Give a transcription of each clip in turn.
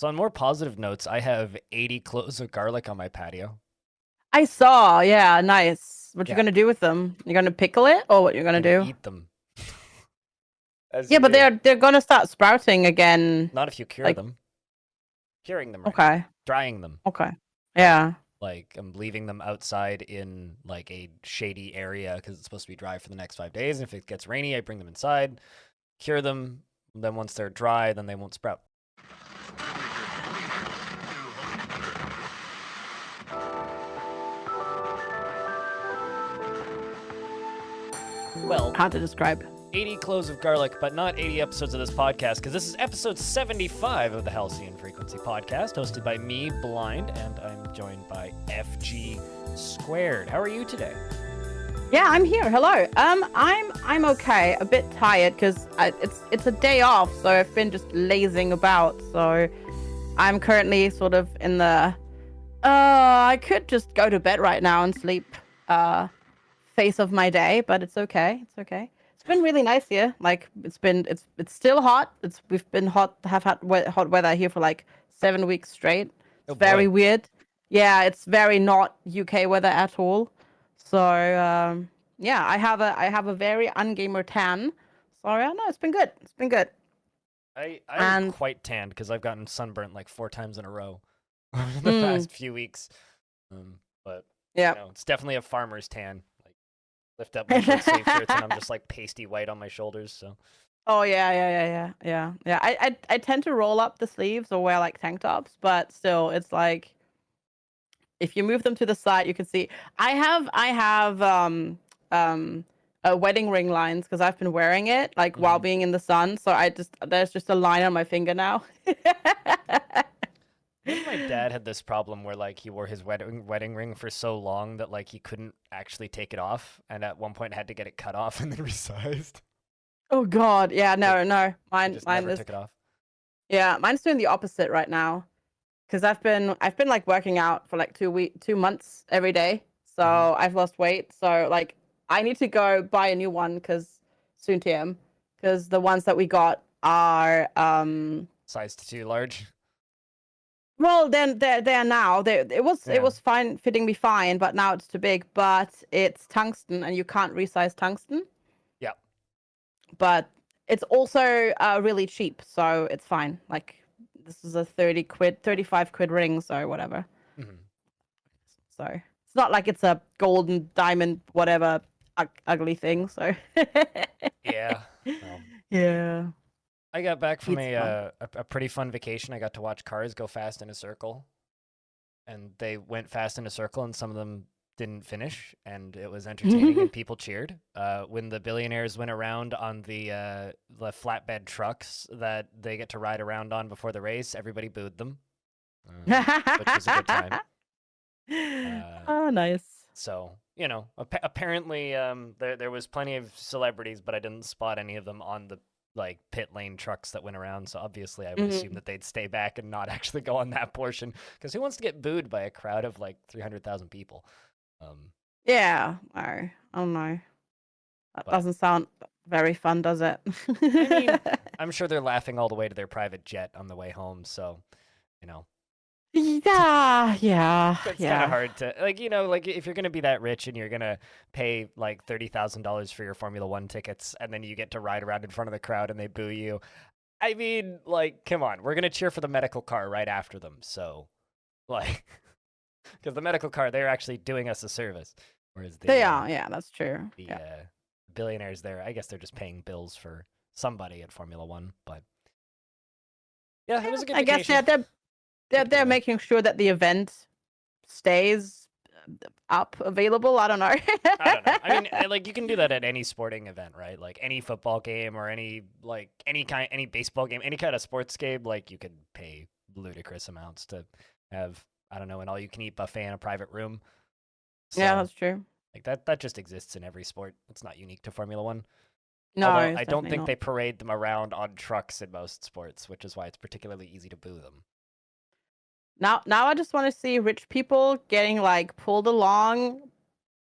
So on more positive notes, I have 80 cloves of garlic on my patio. I saw. Yeah, nice. What you Yeah, gonna do with them? You gonna pickle it, or what you're gonna I'm gonna do? eat them, as Yeah, you but do. they're gonna start sprouting again. Not if you cure Like, them. Curing them right now. okay, Drying them. okay, Like, yeah. like I'm leaving them outside in like a shady area because it's supposed to be dry for the next 5 days. And if it gets rainy, I bring them inside, cure them. Then once they're dry, then they won't sprout. Well, Hard to describe. 80 cloves of garlic, but not 80 episodes of this podcast, because this is episode 75 of the Halcyon Frequency podcast, hosted by me, Blind, and I'm joined by FG Squared. How are you today? Yeah, I'm here. Hello. I'm okay. A bit tired because it's a day off, so I've been just lazing about. So I'm currently sort of in the I could just go to bed right now and sleep phase of my day, but it's okay. It's okay. It's been really nice here. Like it's still hot. We've been hot hot weather here for like 7 weeks straight. Oh It's very boy. weird. Yeah, it's very not UK weather at all. So yeah, I have a very ungamer tan. So yeah, no, it's been good. It's been good. I'm And quite tanned because I've gotten sunburnt like 4 times in a row over the mm, past few weeks. But yeah. it's definitely a farmer's tan. Like lift up my short sleeve shirts and I'm just like pasty white on my shoulders. So Oh yeah. I tend to roll up the sleeves or wear like tank tops, but still, it's like if you move them to the side, you can see. I have wedding ring lines because I've been wearing it like while mhm. being in the sun. So there's just a line on my finger now. I think my dad had this problem where like he wore his wedding ring for so long that like he couldn't actually take it off, and at one point had to get it cut off and then resized. Oh God, yeah, Like no, he mine just mine never is took it off. yeah, mine's doing the opposite right now. Because I've been like working out for like 2 months every day. Hmm. So I've lost weight. So like I need to go buy a new one because soon TM. Because the ones that we got are Size too large. well then they're now. It Yeah. was fine fitting me fine, but now it's too big. But it's tungsten and you can't resize tungsten. Yeah. But it's also really cheap, so it's fine. Like this is a 30 quid, 35 quid ring, so whatever. Hmm. So it's not like it's a golden diamond, whatever ugly thing. So Yeah. Well, yeah, I got back from it's fun. a pretty fun vacation. I got to watch cars go fast in a circle, and they went fast in a circle, and some of them didn't finish, and it was entertaining, and people cheered. When the billionaires went around on the flatbed trucks that they get to ride around on before the race, everybody booed them, which was a good time. Uh, Oh, nice. so apparently, there was plenty of celebrities, but I didn't spot any of them on the like pit lane trucks that went around. So obviously, I would assume Mhm. that they'd stay back and not actually go on that portion, because who wants to get booed by a crowd of like 300,000 people? Um, Yeah, I don't know. That but doesn't sound very fun, does it? I mean, I'm sure they're laughing all the way to their private jet on the way home. So you know, Yeah, yeah, it's kind of yeah. hard to like if you're gonna be that rich and you're gonna pay like $30,000 for your Formula One tickets, and then you get to ride around in front of the crowd and they boo you. I mean, like, come on, we're gonna cheer for the medical car right after them. So, like, because the medical car, they're actually doing us a service, whereas They are. Yeah, that's true. the Yeah. billionaires there, I guess they're just paying bills for somebody at Formula One. But yeah, it Yeah, was a good I guess vacation. they're Good to get they're away. making sure that the event stays up available. I don't know. I don't know. I mean, like you can do that at any sporting event, right? Like any football game or any baseball game, any kind of sports game. Like you could pay ludicrous amounts to have, I don't know, an all-you-can-eat buffet in a private room. Yeah, So that's true. like that just exists in every sport. It's not unique to Formula One. No, Although it's I don't definitely think not. they parade them around on trucks in most sports, which is why it's particularly easy to boo them. Now I just want to see rich people getting like pulled along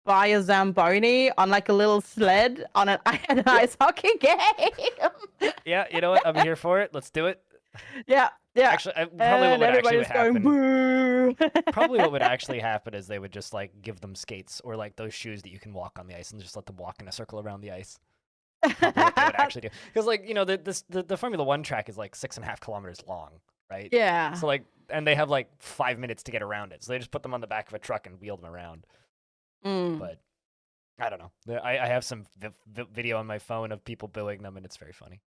by a Zamboni on like a little sled on an, an Yep. ice hockey game. Yeah, you know what? I'm here for it. Let's do it. Yeah, yeah. Actually, probably what And would actually everybody's going happen. boo. Probably what would actually happen is they would just like give them skates or like those shoes that you can walk on the ice and just let them walk in a circle around the ice. Probably what they would actually do. Because like the Formula One track is like 6.5 kilometers long, right? Yeah. So like, and they have like 5 minutes to get around it, so they just put them on the back of a truck and wheel them around. But I don't know. I have some video on my phone of people booing them, and it's very funny.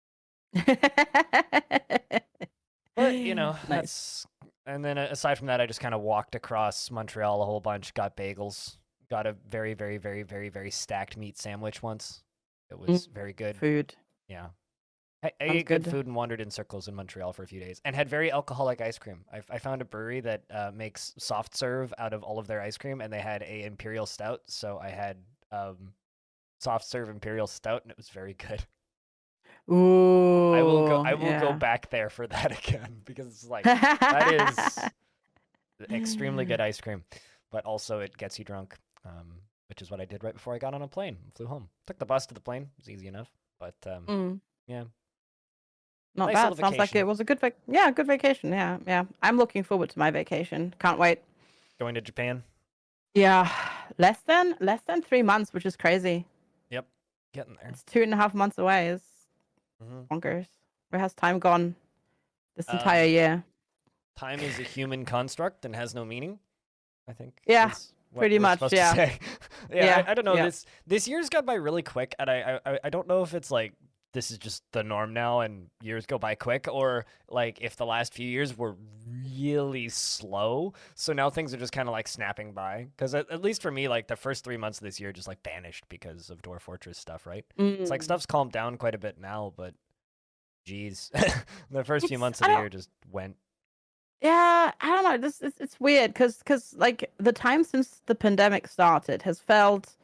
But nice. that's. And then aside from that, I just kind of walked across Montreal a whole bunch, got bagels, got a very, very, very, very, very stacked meat sandwich once. It was very good. Food. Yeah. I ate good food and wandered in circles in Montreal for a few days and had very alcoholic ice cream. I found a brewery that makes soft serve out of all of their ice cream, and they had a imperial stout. So I had soft serve imperial stout, and it was very good. Ooh. I will go back there for that again because it's like that is extremely good ice cream, but also it gets you drunk, which is what I did right before I got on a plane and flew home. Took the bus to the plane. It was easy enough, but yeah. Not Nice bad. Sounds like it was a good good vacation. Yeah, yeah. I'm looking forward to my vacation. Can't wait. Going to Japan? Yeah, less than 3 months, which is crazy. Yep, getting there. It's 2.5 months away. It's bonkers. Where has time gone this entire year? Time is a human construct and has no meaning, I think. Yeah, pretty much. Yeah. Yeah. I don't know. Yeah. This year's gone by really quick, and I don't know if it's like this is just the norm now and years go by quick, or like if the last few years were really slow, so now things are just kind of like snapping by. Because at least for me, like the first 3 months of this year just like vanished because of Dwarf Fortress stuff, right? It's like stuff's calmed down quite a bit now, but geez, the first few months of the year just went. Yeah, I don't know. It's weird because like the time since the pandemic started has felt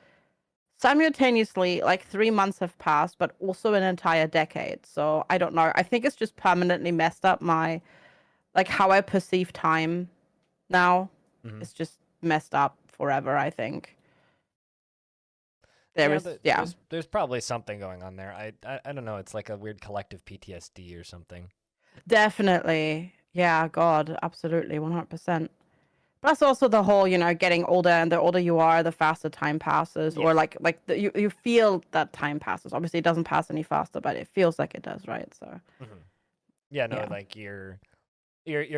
simultaneously like 3 months have passed, but also an entire decade. So I don't know. I think it's just permanently messed up my like how I perceive time now. It's just messed up forever, I think. There's probably something going on there. I don't know. It's like a weird collective PTSD or something. Definitely. Yeah, God, absolutely, 100%. Plus also the whole, getting older, and the older you are, the faster time passes, or you feel that time passes. Obviously, it doesn't pass any faster, but it feels like it does, right? So. Like your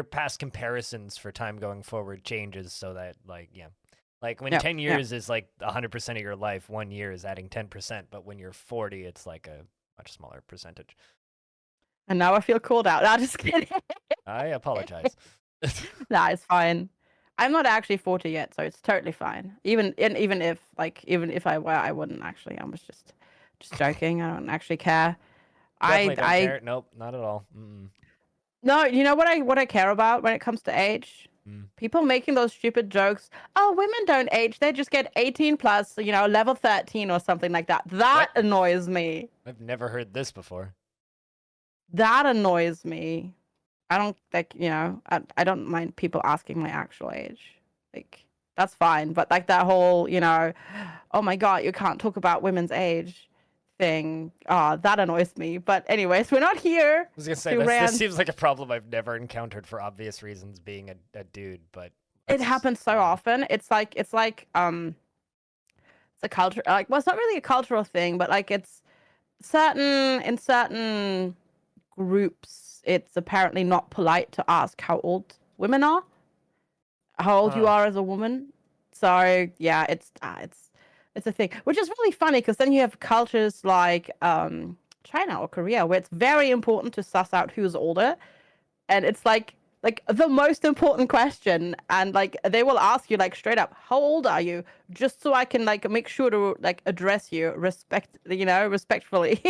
past comparisons for time going forward changes, so that like when 10 years is like 100% of your life, 1 year is adding 10%, but when you're 40, it's like a much smaller percentage. And now I feel called out. No, just kidding. I apologize. Nah, it's fine. I'm not actually 40 yet, so it's totally fine. Even if I were, I wouldn't actually. I was just joking. I don't actually care. Definitely don't care. Nope, not at all. No, you know what I care about when it comes to age? People making those stupid jokes. Oh, women don't age. They just get 18 plus, level 13 or something like that. That annoys me. I've never heard this before. That annoys me. I don't I don't mind people asking my actual age. Like, that's fine. But like that whole, oh my God, you can't talk about women's age thing. That annoys me. But anyways, we're not here. I was gonna say this seems like a problem I've never encountered for obvious reasons, being a dude, but it happens so often. It's like it's a culture, like, well, it's not really a cultural thing, but like it's in certain groups, it's apparently not polite to ask how old women are, how old you are as a woman. So yeah, it's a thing, which is really funny because then you have cultures like China or Korea where it's very important to suss out who's older, and it's like the most important question, and like they will ask you like straight up, how old are you, just so I can like make sure to like address you respectfully.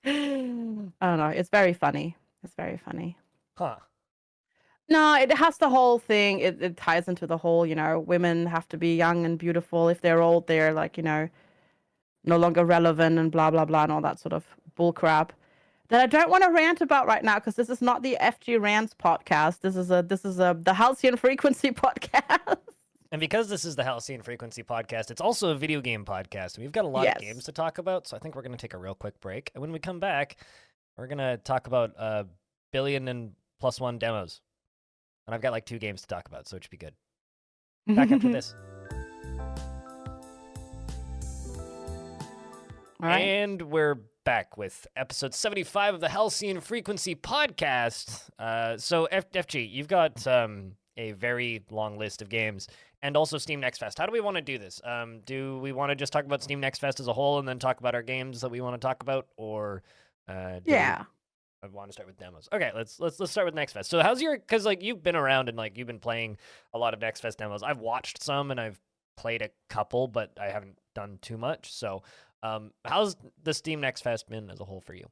I don't know. It's very funny. Huh. No, it has the whole thing. It ties into the whole, women have to be young and beautiful. If they're old, they're like, no longer relevant and blah, blah, blah, and all that sort of bull crap that I don't want to rant about right now because this is not the FGRants podcast. This is the Halcyon Frequency podcast. And because this is the Halcyon Frequency podcast, it's also a video game podcast. And we've got a lot of games to talk about, so I think we're going to take a real quick break. And when we come back, We're gonna talk about billion and plus one demos, and I've got like 2 games to talk about, so it should be good. Back after this. All right. And we're back with episode 75 of the Halcyon Frequency podcast. So FG, you've got a very long list of games, and also Steam Next Fest. How do we want to do this? Do we want to just talk about Steam Next Fest as a whole, and then talk about our games that we want to talk about, or I want to start with demos. Okay, let's start with Next Fest. So how's your? Because like you've been around and like you've been playing a lot of Next Fest demos. I've watched some and I've played a couple, but I haven't done too much. So. How's the Steam Next Fest been as a whole for you?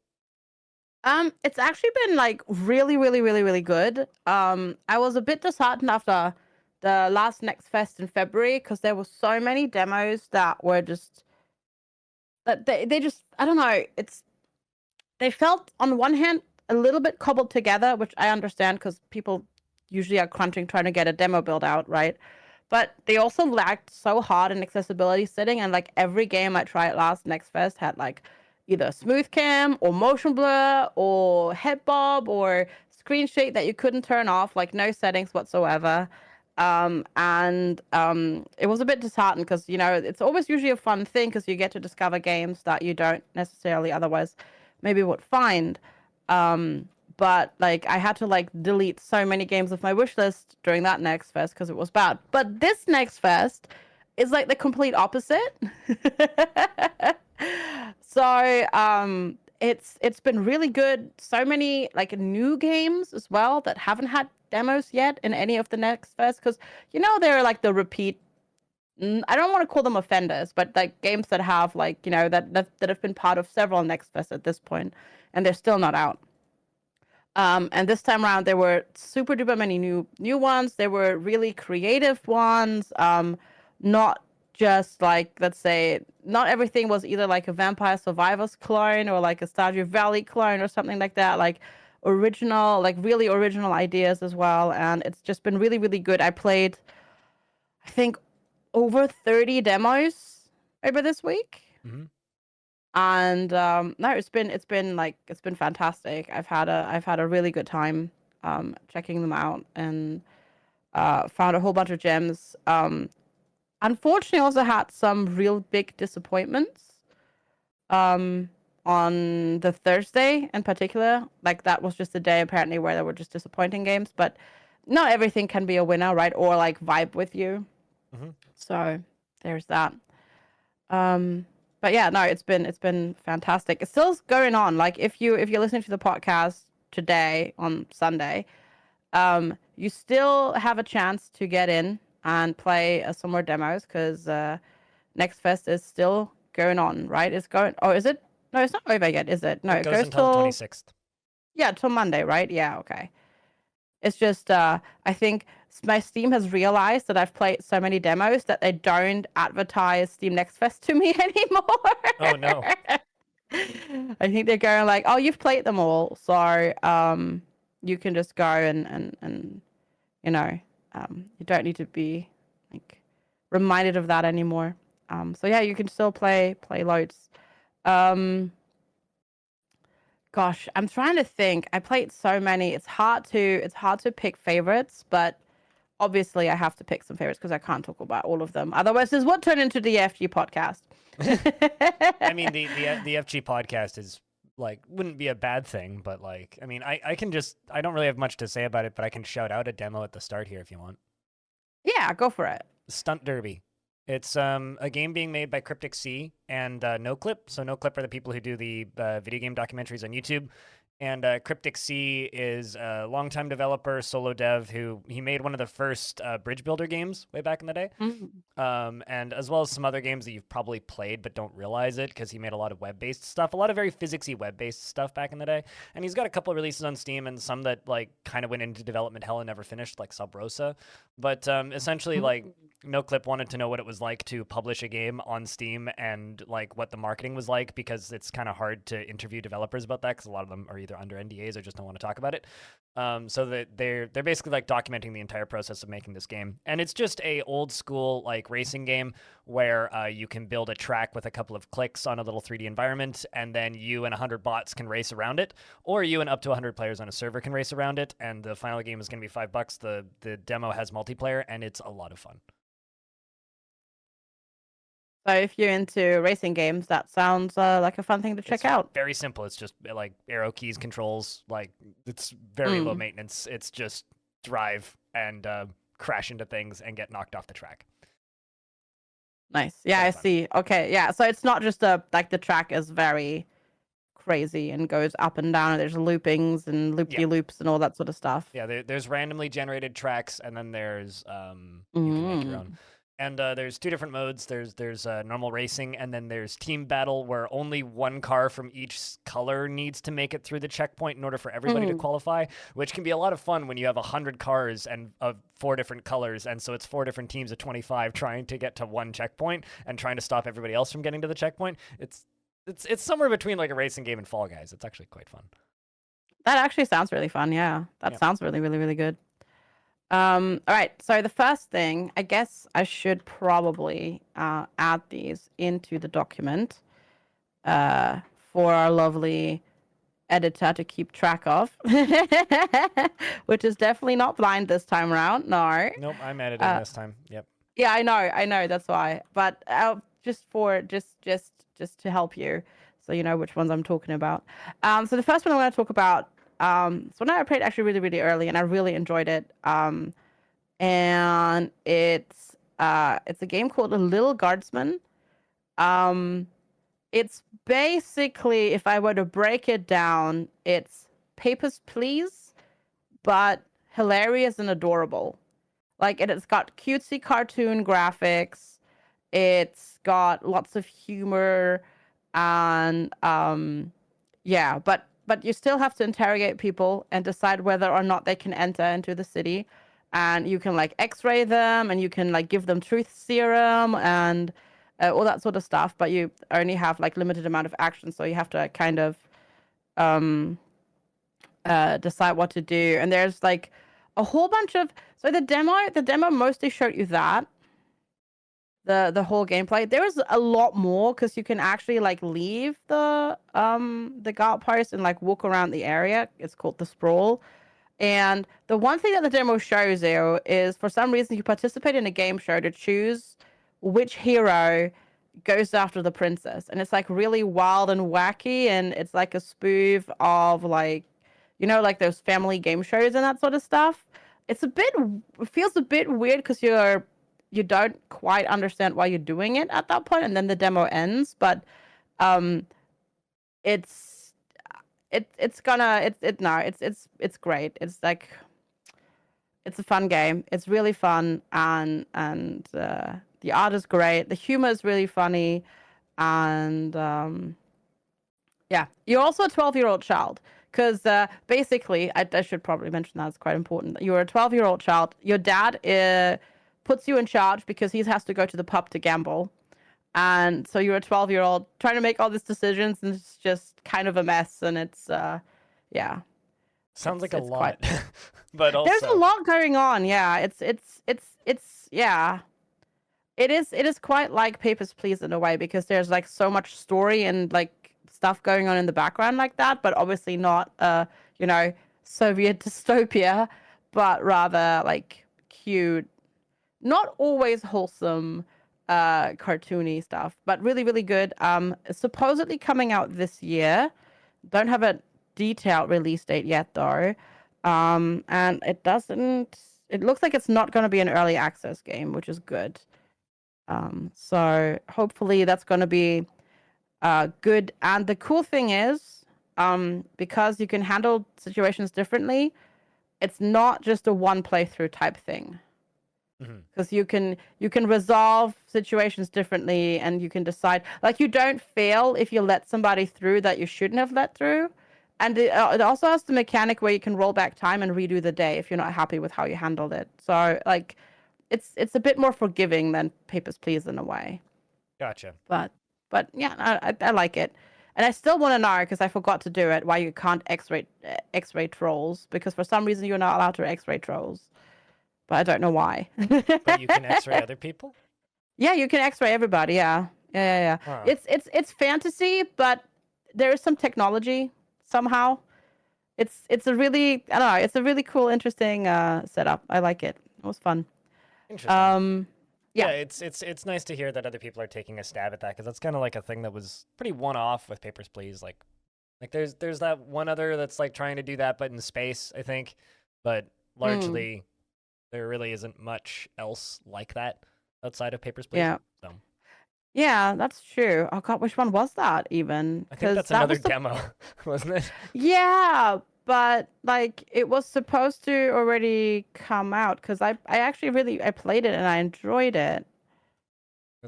It's actually been like really, really, really, really good. I was a bit disheartened after the last Next Fest in February because there were so many demos that were just that they just I don't know. They felt on one hand a little bit cobbled together, which I understand because people usually are crunching trying to get a demo build out, right? But they also lagged so hard in accessibility setting, and like every game I tried last Next Fest had like either smooth cam or motion blur or head bob or screen shake that you couldn't turn off, like no settings whatsoever. It was a bit disheartened because it's always usually a fun thing because you get to discover games that you don't necessarily otherwise maybe would find. But like I had to like delete so many games off my wish list during that Next Fest because it was bad. But this Next Fest is like the complete opposite. So it's been really good. So many like new games as well that haven't had demos yet in any of the Next Fest because they're like the repeat. I don't want to call them offenders, but like games that have like that have been part of several Next Fest at this point, and they're still not out. And this time around, there were super duper many new ones. There were really creative ones. Not just like, let's say, not everything was either like a Vampire Survivors clone or like a Stardew Valley clone or something like that. Like original, like really original ideas as well. And it's just been really, really good. I played, I think, over 30 demos over this week. Mm-hmm. And no, it's been fantastic. I've had a really good time checking them out and found a whole bunch of gems. Unfortunately, also had some real big disappointments on the Thursday in particular. Like that was just a day apparently where there were just disappointing games, but not everything can be a winner, right? Or like vibe with you. Mm-hmm. So there's that. But yeah, no, it's been fantastic. It's still going on. Like if you're listening to the podcast today on Sunday, you still have a chance to get in and play some more demos because Next Fest is still going on, right? It's going. Oh, is it? No, it's not over yet, is it? No, it goes until the 26th. Yeah, till Monday, right? Yeah, okay. It's just I think my Steam has realized that I've played so many demos that they don't advertise Steam Next Fest to me anymore. Oh no. I think they're going like, oh, you've played them all, so you can just go and you don't need to be like reminded of that anymore. So yeah, you can still play loads. Gosh, I'm trying to think. I played so many. It's hard to pick favorites, but obviously I have to pick some favorites because I can't talk about all of them. Otherwise, this would turn into the FG podcast. I mean, the FG podcast is like wouldn't be a bad thing, but like I mean, I don't really have much to say about it, but I can shout out a demo at the start here if you want. Yeah, go for it. Stunt Derby. It's a game being made by Cryptic Sea and NoClip. So NoClip are the people who do the video game documentaries on YouTube. And Cryptic Sea is a longtime developer, solo dev, he made one of the first bridge builder games way back in the day. Mm-hmm. And as well as some other games that you've probably played but don't realize it because he made a lot of web-based stuff, a lot of very physicsy web-based stuff back in the day. And he's got a couple of releases on Steam and some that like kind of went into development hell and never finished, like Sub Rosa. But essentially, like NoClip wanted to know what it was like to publish a game on Steam and like what the marketing was like because it's kind of hard to interview developers about that because a lot of them are either they're under NDAs or just don't want to talk about it. So that they're basically like documenting the entire process of making this game, and it's just a old school like racing game where you can build a track with a couple of clicks on a little 3D environment, and then you and 100 bots can race around it, or you and up to 100 players on a server can race around it. And the final game is going to be $5. The demo has multiplayer, and it's a lot of fun. So if you're into racing games, that sounds like a fun thing to check out. Very simple. It's just like arrow keys, controls. Like it's very low maintenance. It's just drive and crash into things and get knocked off the track. Nice. Yeah, I see. Okay, yeah. So it's not just like the track is very crazy and goes up and down, and there's loopings and loop-de-loops and all that sort of stuff. Yeah, there's randomly generated tracks, and then there's you can make your own. And there's 2 different modes. There's normal racing, and then there's team battle, where only one car from each color needs to make it through the checkpoint in order for everybody to qualify, which can be a lot of fun when you have 100 cars and of 4 different colors, and so it's 4 different teams of 25 trying to get to one checkpoint and trying to stop everybody else from getting to the checkpoint. It's somewhere between like a racing game and Fall Guys. It's actually quite fun. That actually sounds really fun. Yeah, that sounds really, really, really good. All right, so the first thing, I guess I should probably add these into the document for our lovely editor to keep track of, which is definitely not blind this time around. No. Nope, I'm editing this time. Yep. Yeah, I know, that's why. But just to help you, so you know which ones I'm talking about. So the first one I'm going to talk about. So now I played actually really, really early, and I really enjoyed it. And it's a game called Lil Guardsman. It's basically, if I were to break it down, it's Papers, Please, but hilarious and adorable. Like it's got cutesy cartoon graphics. It's got lots of humor, and yeah, but you still have to interrogate people and decide whether or not they can enter into the city. And you can like X-ray them, and you can like give them truth serum and all that sort of stuff. But you only have like limited amount of action, so you have to kind of decide what to do. And there's like a whole bunch of, so the demo mostly showed you that the whole gameplay. There is a lot more because you can actually like leave the guard post and like walk around the area. It's called the Sprawl. And the one thing that the demo shows you is, for some reason, you participate in a game show to choose which hero goes after the princess. And it's like really wild and wacky, and it's like a spoof of like, you know, like those family game shows and that sort of stuff. It feels a bit weird because you don't quite understand why you're doing it at that point, and then the demo ends. But it's great. It's like, it's a fun game. It's really fun, and the art is great. The humor is really funny, and yeah, you're also a 12-year-old child. Because basically, I should probably mention that, it's quite important. You're a 12-year-old child. Your dad puts you in charge because he has to go to the pub to gamble. And so you're a 12-year-old trying to make all these decisions, and it's just kind of a mess. And it's, yeah. Sounds like a lot. But also, there's a lot going on. Yeah, it's yeah. It is quite like Papers, Please in a way, because there's like so much story and like stuff going on in the background like that, but obviously not you know, Soviet dystopia, but rather like cute, not always wholesome cartoony stuff, but really, really good. Supposedly coming out this year. Don't have a detailed release date yet though. And it looks like it's not going to be an early access game, which is good. So hopefully that's going to be good. And the cool thing is, because you can handle situations differently, it's not just a one playthrough type thing. Because you can resolve situations differently, and you can decide, like, you don't fail if you let somebody through that you shouldn't have let through. And it also has the mechanic where you can roll back time and redo the day if you're not happy with how you handled it. So like, it's a bit more forgiving than Papers, Please in a way. Gotcha. But yeah, I like it. And I still want to know, because I forgot to do it, why you can't X-ray trolls, because for some reason you're not allowed to X-ray trolls, but I don't know why. But you can X-ray other people? Yeah, you can X-ray everybody. Yeah. Huh. It's fantasy, but there is some technology somehow. It's a really, I don't know, it's a really cool, interesting setup. I like it. It was fun. Interesting. Yeah. It's nice to hear that other people are taking a stab at that, because that's kind of like a thing that was pretty one-off with Papers, Please. Like there's that one other that's like trying to do that, but in space, I think. But largely, there really isn't much else like that outside of Papers, Please. Yeah. So Yeah, that's true. Oh God, which one was that even? I think that's another demo, wasn't it? Yeah, but like it was supposed to already come out, because I actually I played it and I enjoyed it.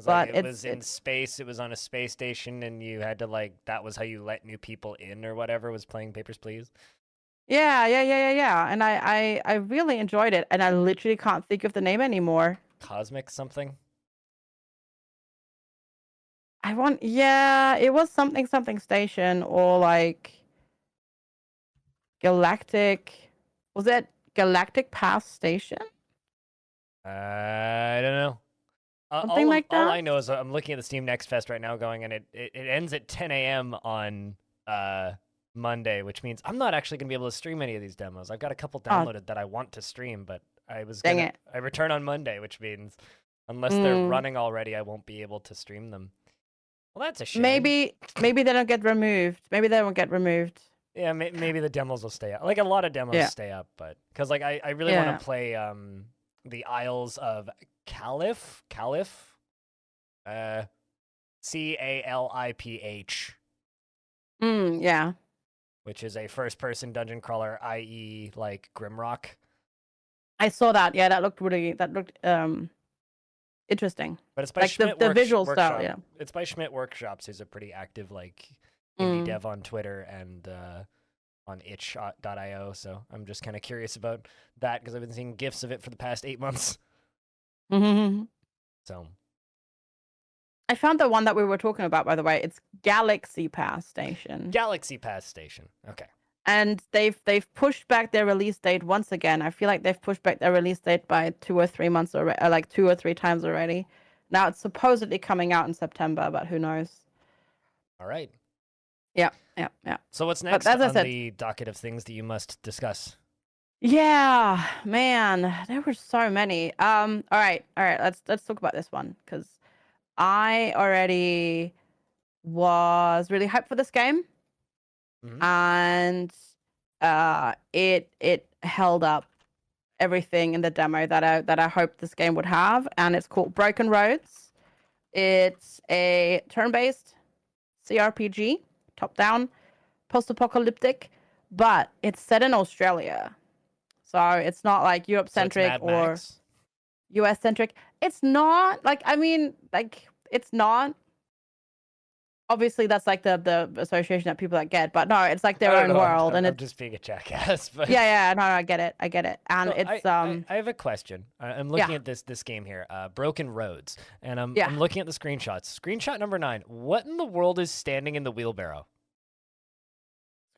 Like it was in space, it was on a space station, and you had to like, that was how you let new people in or whatever, was playing Papers, Please. Yeah. And I really enjoyed it, and I literally can't think of the name anymore. Cosmic something? It was something station, or like Galactic. Was it Galactic Pass Station? I don't know. Something like that? All I know is I'm looking at the Steam Next Fest right now going, and it ends at 10 a.m. on Monday, which means I'm not actually going to be able to stream any of these demos. I've got a couple downloaded that I want to stream, but I return on Monday, which means unless they're running already, I won't be able to stream them. Well, that's a shame. Maybe they don't get removed. Maybe they won't get removed. Yeah, maybe the demos will stay up. Like a lot of demos stay up, but because like I really want to play the Isles of Caliph, Caliph, Yeah. Which is a first-person dungeon crawler, i.e., like Grimrock. I saw that. Yeah, that looked interesting. But it's by like Schmidt the visual Workshop. style. Yeah, it's by Schmidt Workshops, who's a pretty active like indie dev on Twitter and on itch.io. So I'm just kind of curious about that, because I've been seeing GIFs of it for the past 8 months. So I found the one that we were talking about, by the way. It's Galaxy Pass Station. Galaxy Pass Station. Okay. And they've pushed back their release date once again. I feel like they've pushed back their release date by 2 or 3 months already, like 2 or 3 times already. Now it's supposedly coming out in September, but who knows? All right. Yeah. So what's next on the docket of things that you must discuss? Yeah, man, there were so many. All right. Let's talk about this one, because I already was really hyped for this game, and it held up everything in the demo that I hoped this game would have, and it's called Broken Roads. It's a turn-based CRPG, top-down, post-apocalyptic, but it's set in Australia. So it's not like Europe-centric or US-centric. It's not, like, I mean, like, it's not. Obviously, that's like the association that people get, but no, it's like their own world. And I'm just being a jackass. But yeah, no, I get it. And so it's I have a question. I'm looking at this game here, Broken Roads, and I'm looking at the screenshots. Screenshot number 9. What in the world is standing in the wheelbarrow?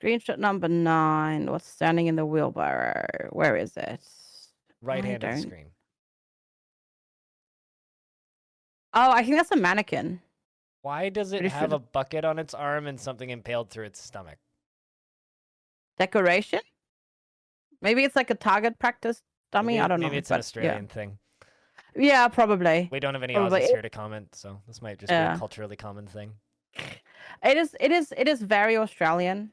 Screenshot number 9. What's standing in the wheelbarrow? Where is it? Right hand of the screen. Oh, I think that's a mannequin. Why does it have a bucket on its arm and something impaled through its stomach? Decoration? Maybe it's like a target practice dummy. I don't know. Maybe it's an Australian thing. Yeah, probably. We don't have any Aussies here to comment, so this might just be a culturally common thing. It is very Australian,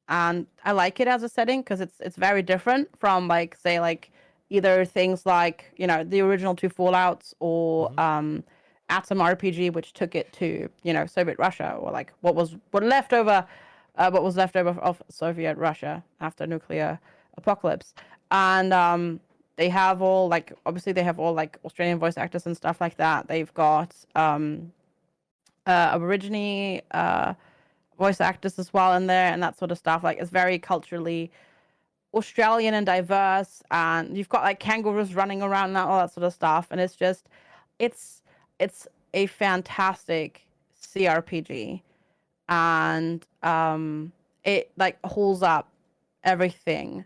and I like it as a setting because it's very different from, like, say, like either things like, you know, the original 2 Fallouts or Atom RPG, which took it to, you know, Soviet Russia, or like what was left over of Soviet Russia after nuclear apocalypse. And they have all, like, obviously they have all like Australian voice actors and stuff like that. They've got Aborigine voice actors as well in there, and that sort of stuff. Like, it's very culturally Australian and diverse, and you've got like kangaroos running around and all that sort of stuff. And it's just, it's a fantastic CRPG. and it like holds up everything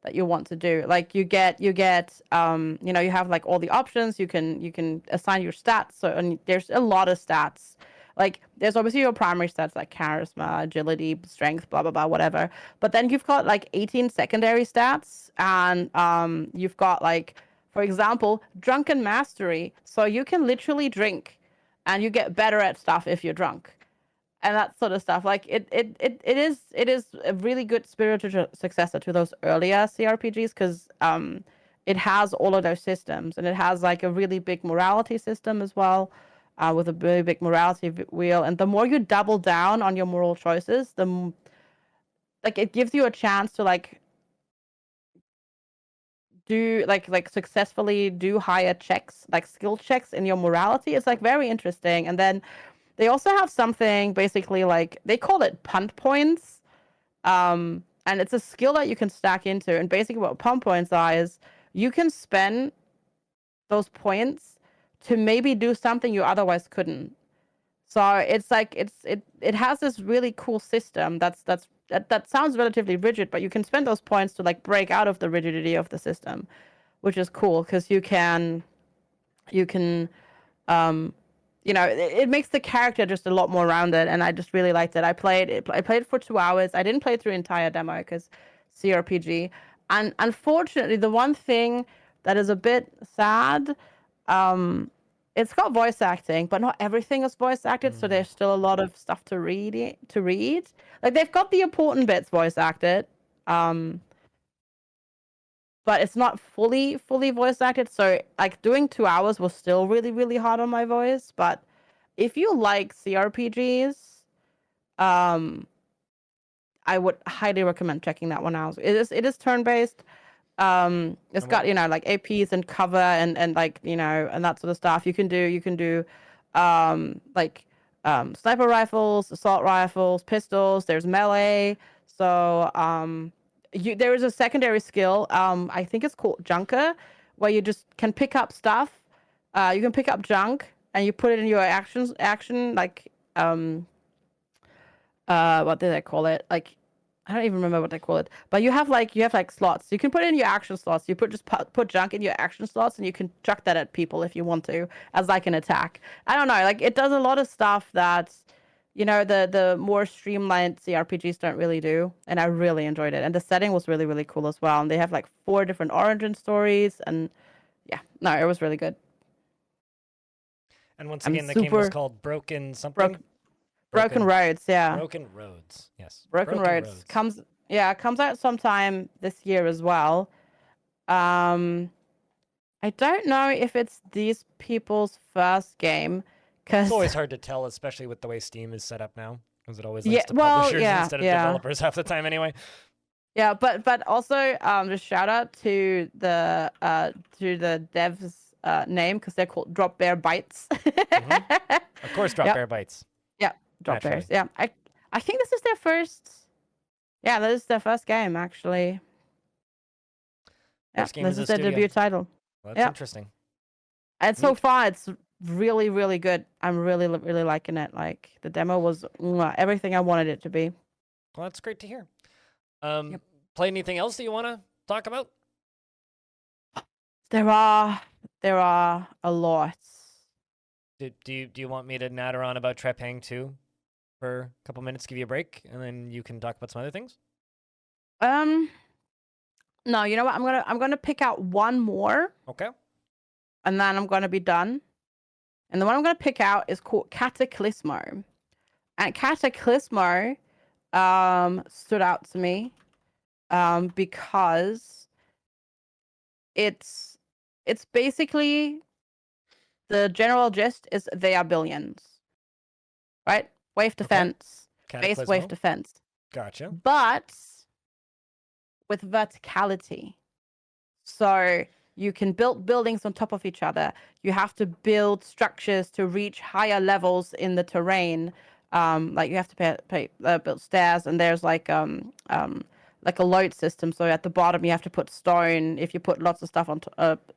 that you want to do. Like you get you have like all the options. You can assign your stats. So and there's a lot of stats. Like there's obviously your primary stats like charisma, agility, strength, blah blah blah, whatever. But then you've got like 18 secondary stats, and you've got like, for example, drunken mastery. So you can literally drink, and you get better at stuff if you're drunk, and that sort of stuff. Like it is a really good spiritual successor to those earlier CRPGs, because it has all of those systems, and it has like a really big morality system as well, with a really big morality wheel. And the more you double down on your moral choices, like it gives you a chance to like do like successfully do higher checks, like skill checks in your morality. It's like very interesting. And then they also have something basically like they call it punt points. And it's a skill that you can stack into. And basically what punt points are is you can spend those points to maybe do something you otherwise couldn't. So it's like it has this really cool system that sounds relatively rigid, but you can spend those points to like break out of the rigidity of the system, which is cool because you can it makes the character just a lot more rounded, and I just really liked it. I played it for 2 hours. I didn't play through the entire demo because CRPG. And unfortunately, the one thing that is a bit sad, it's got voice acting, but not everything is voice acted, so there's still a lot of stuff to read. Like they've got the important bits voice acted, but it's not fully voice acted. So like doing 2 hours was still really, really hard on my voice. But if you like CRPGs, I would highly recommend checking that one out. It is turn based. It's got like APs and cover and like and that sort of stuff. You can do like sniper rifles, assault rifles, pistols. There's melee. So there is a secondary skill. I think it's called Junker, where you just can pick up stuff. You can pick up junk and you put it in your action like what did I call it? Like I don't even remember what they call it. But you have like slots. You can put it in your action slots. You put junk in your action slots, and you can chuck that at people if you want to as like an attack. I don't know. Like it does a lot of stuff that the more streamlined CRPGs don't really do, and I really enjoyed it. And the setting was really, really cool as well. And they have like 4 different origin stories, and yeah, no, it was really good. And once again, the game was called Broken something. Broken Roads, yeah. Broken Roads, yes. Broken Roads comes out sometime this year as well. I don't know if it's these people's first game. It's always hard to tell, especially with the way Steam is set up now, because it always likes to publishers instead of developers half the time anyway. Yeah, but also just shout out to the devs name, because they're called Drop Bear Bites. Of course, Drop Bear Bites. Yeah, Drop Bears. Yeah, I think this is their first. Yeah, this is their first game actually. First game this is their debut title. Well, that's interesting. And so far, it's really, really good. I'm really, really liking it. Like the demo was everything I wanted it to be. Well, that's great to hear. Play anything else that you want to talk about? There are a lot. Do you want me to natter on about Trepang 2 for a couple minutes, give you a break, and then you can talk about some other things? No, you know what? I'm gonna pick out one more. Okay. And then I'm gonna be done. And the one I'm gonna pick out is called Cataclismo. And Cataclismo stood out to me because it's basically, the general gist is they are billions, right? Wave defense, base wave defense. Gotcha. But with verticality. So you can build buildings on top of each other. You have to build structures to reach higher levels in the terrain. Like you have to build stairs, and there's like a load system. So at the bottom you have to put stone if you put lots of stuff on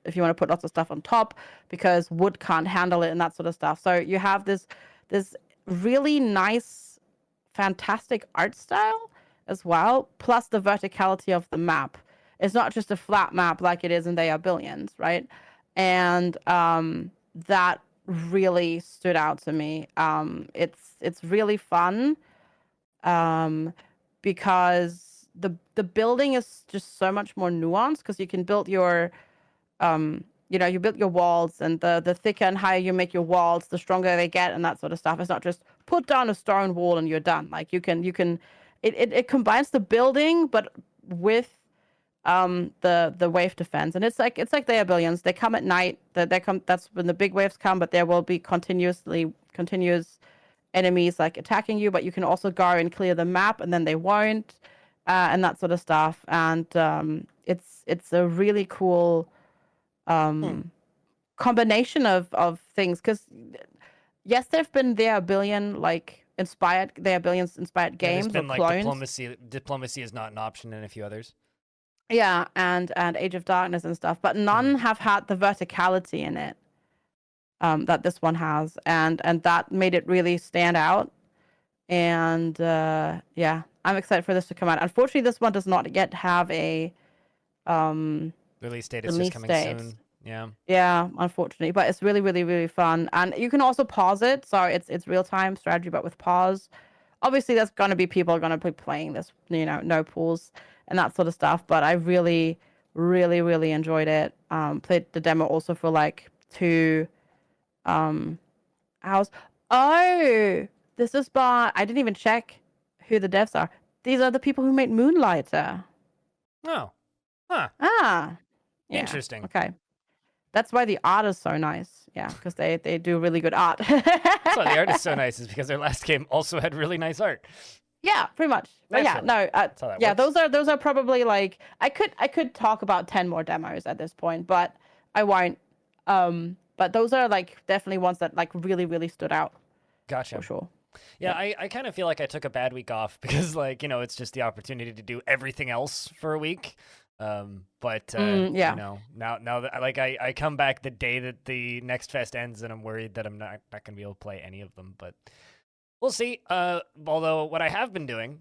if you want to put lots of stuff on top, because wood can't handle it and that sort of stuff. So you have this really nice fantastic art style as well, plus the verticality of the map. It's not just a flat map like it is in They Are Billions, right? And that really stood out to me. It's really fun because the building is just so much more nuanced because you can build your you build your walls, and the thicker and higher you make your walls, the stronger they get, and that sort of stuff. It's not just put down a stone wall and you're done. Like it combines the building but with the wave defense, and it's like They Are Billions. They come at night. That's when the big waves come, but there will be continuous enemies like attacking you, but you can also go and clear the map and then they won't, and that sort of stuff. And it's a really cool combination of things, because yes, there've been There Are Billions inspired games, there's been or like clones. diplomacy is not an option in a few others. Yeah, and Age of Darkness and stuff, but none have had the verticality in it that this one has, and that made it really stand out. And yeah, I'm excited for this to come out. Unfortunately, this one does not yet have a Release date is release just coming date. soon. Yeah. Yeah, unfortunately, but it's really, really, really fun, and you can also pause it, so it's real time strategy, but with pause. Obviously, there's gonna be people gonna be playing this, no pause and that sort of stuff. But I really, really, really enjoyed it. Played the demo also for like 2 hours. Oh, this is by, I didn't even check who the devs are. These are the people who made Moonlighter. Oh. Huh. Ah, yeah. Interesting. Okay. That's why the art is so nice. Yeah, because they do really good art. That's why the art is so nice, is because their last game also had really nice art. Yeah, pretty much. But yeah, no. Yeah, works. those are probably like, I could talk about 10 more demos at this point, but I won't. But those are like definitely ones that like really, really stood out. Gotcha. For sure. Yeah, I kind of feel like I took a bad week off because, like, it's just the opportunity to do everything else for a week. But yeah. Now that I come back the day that the next fest ends, and I'm worried that I'm not gonna be able to play any of them. But we'll see. Although what I have been doing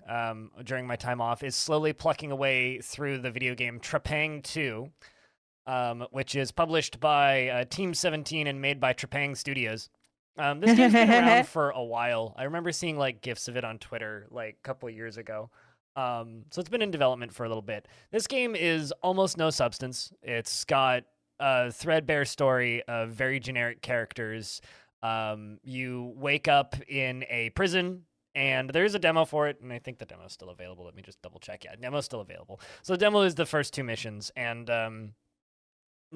during my time off is slowly plucking away through the video game Trepang 2, which is published by Team 17 and made by Trepang Studios. This game's been around for a while. I remember seeing like GIFs of it on Twitter like a couple of years ago. So it's been in development for a little bit. This game is almost no substance. It's got a threadbare story of very generic characters. You wake up in a prison, and there's a demo for it, and I think the demo's still available. Let me just double check. Yeah, demo's still available. So the demo is the first 2 missions, and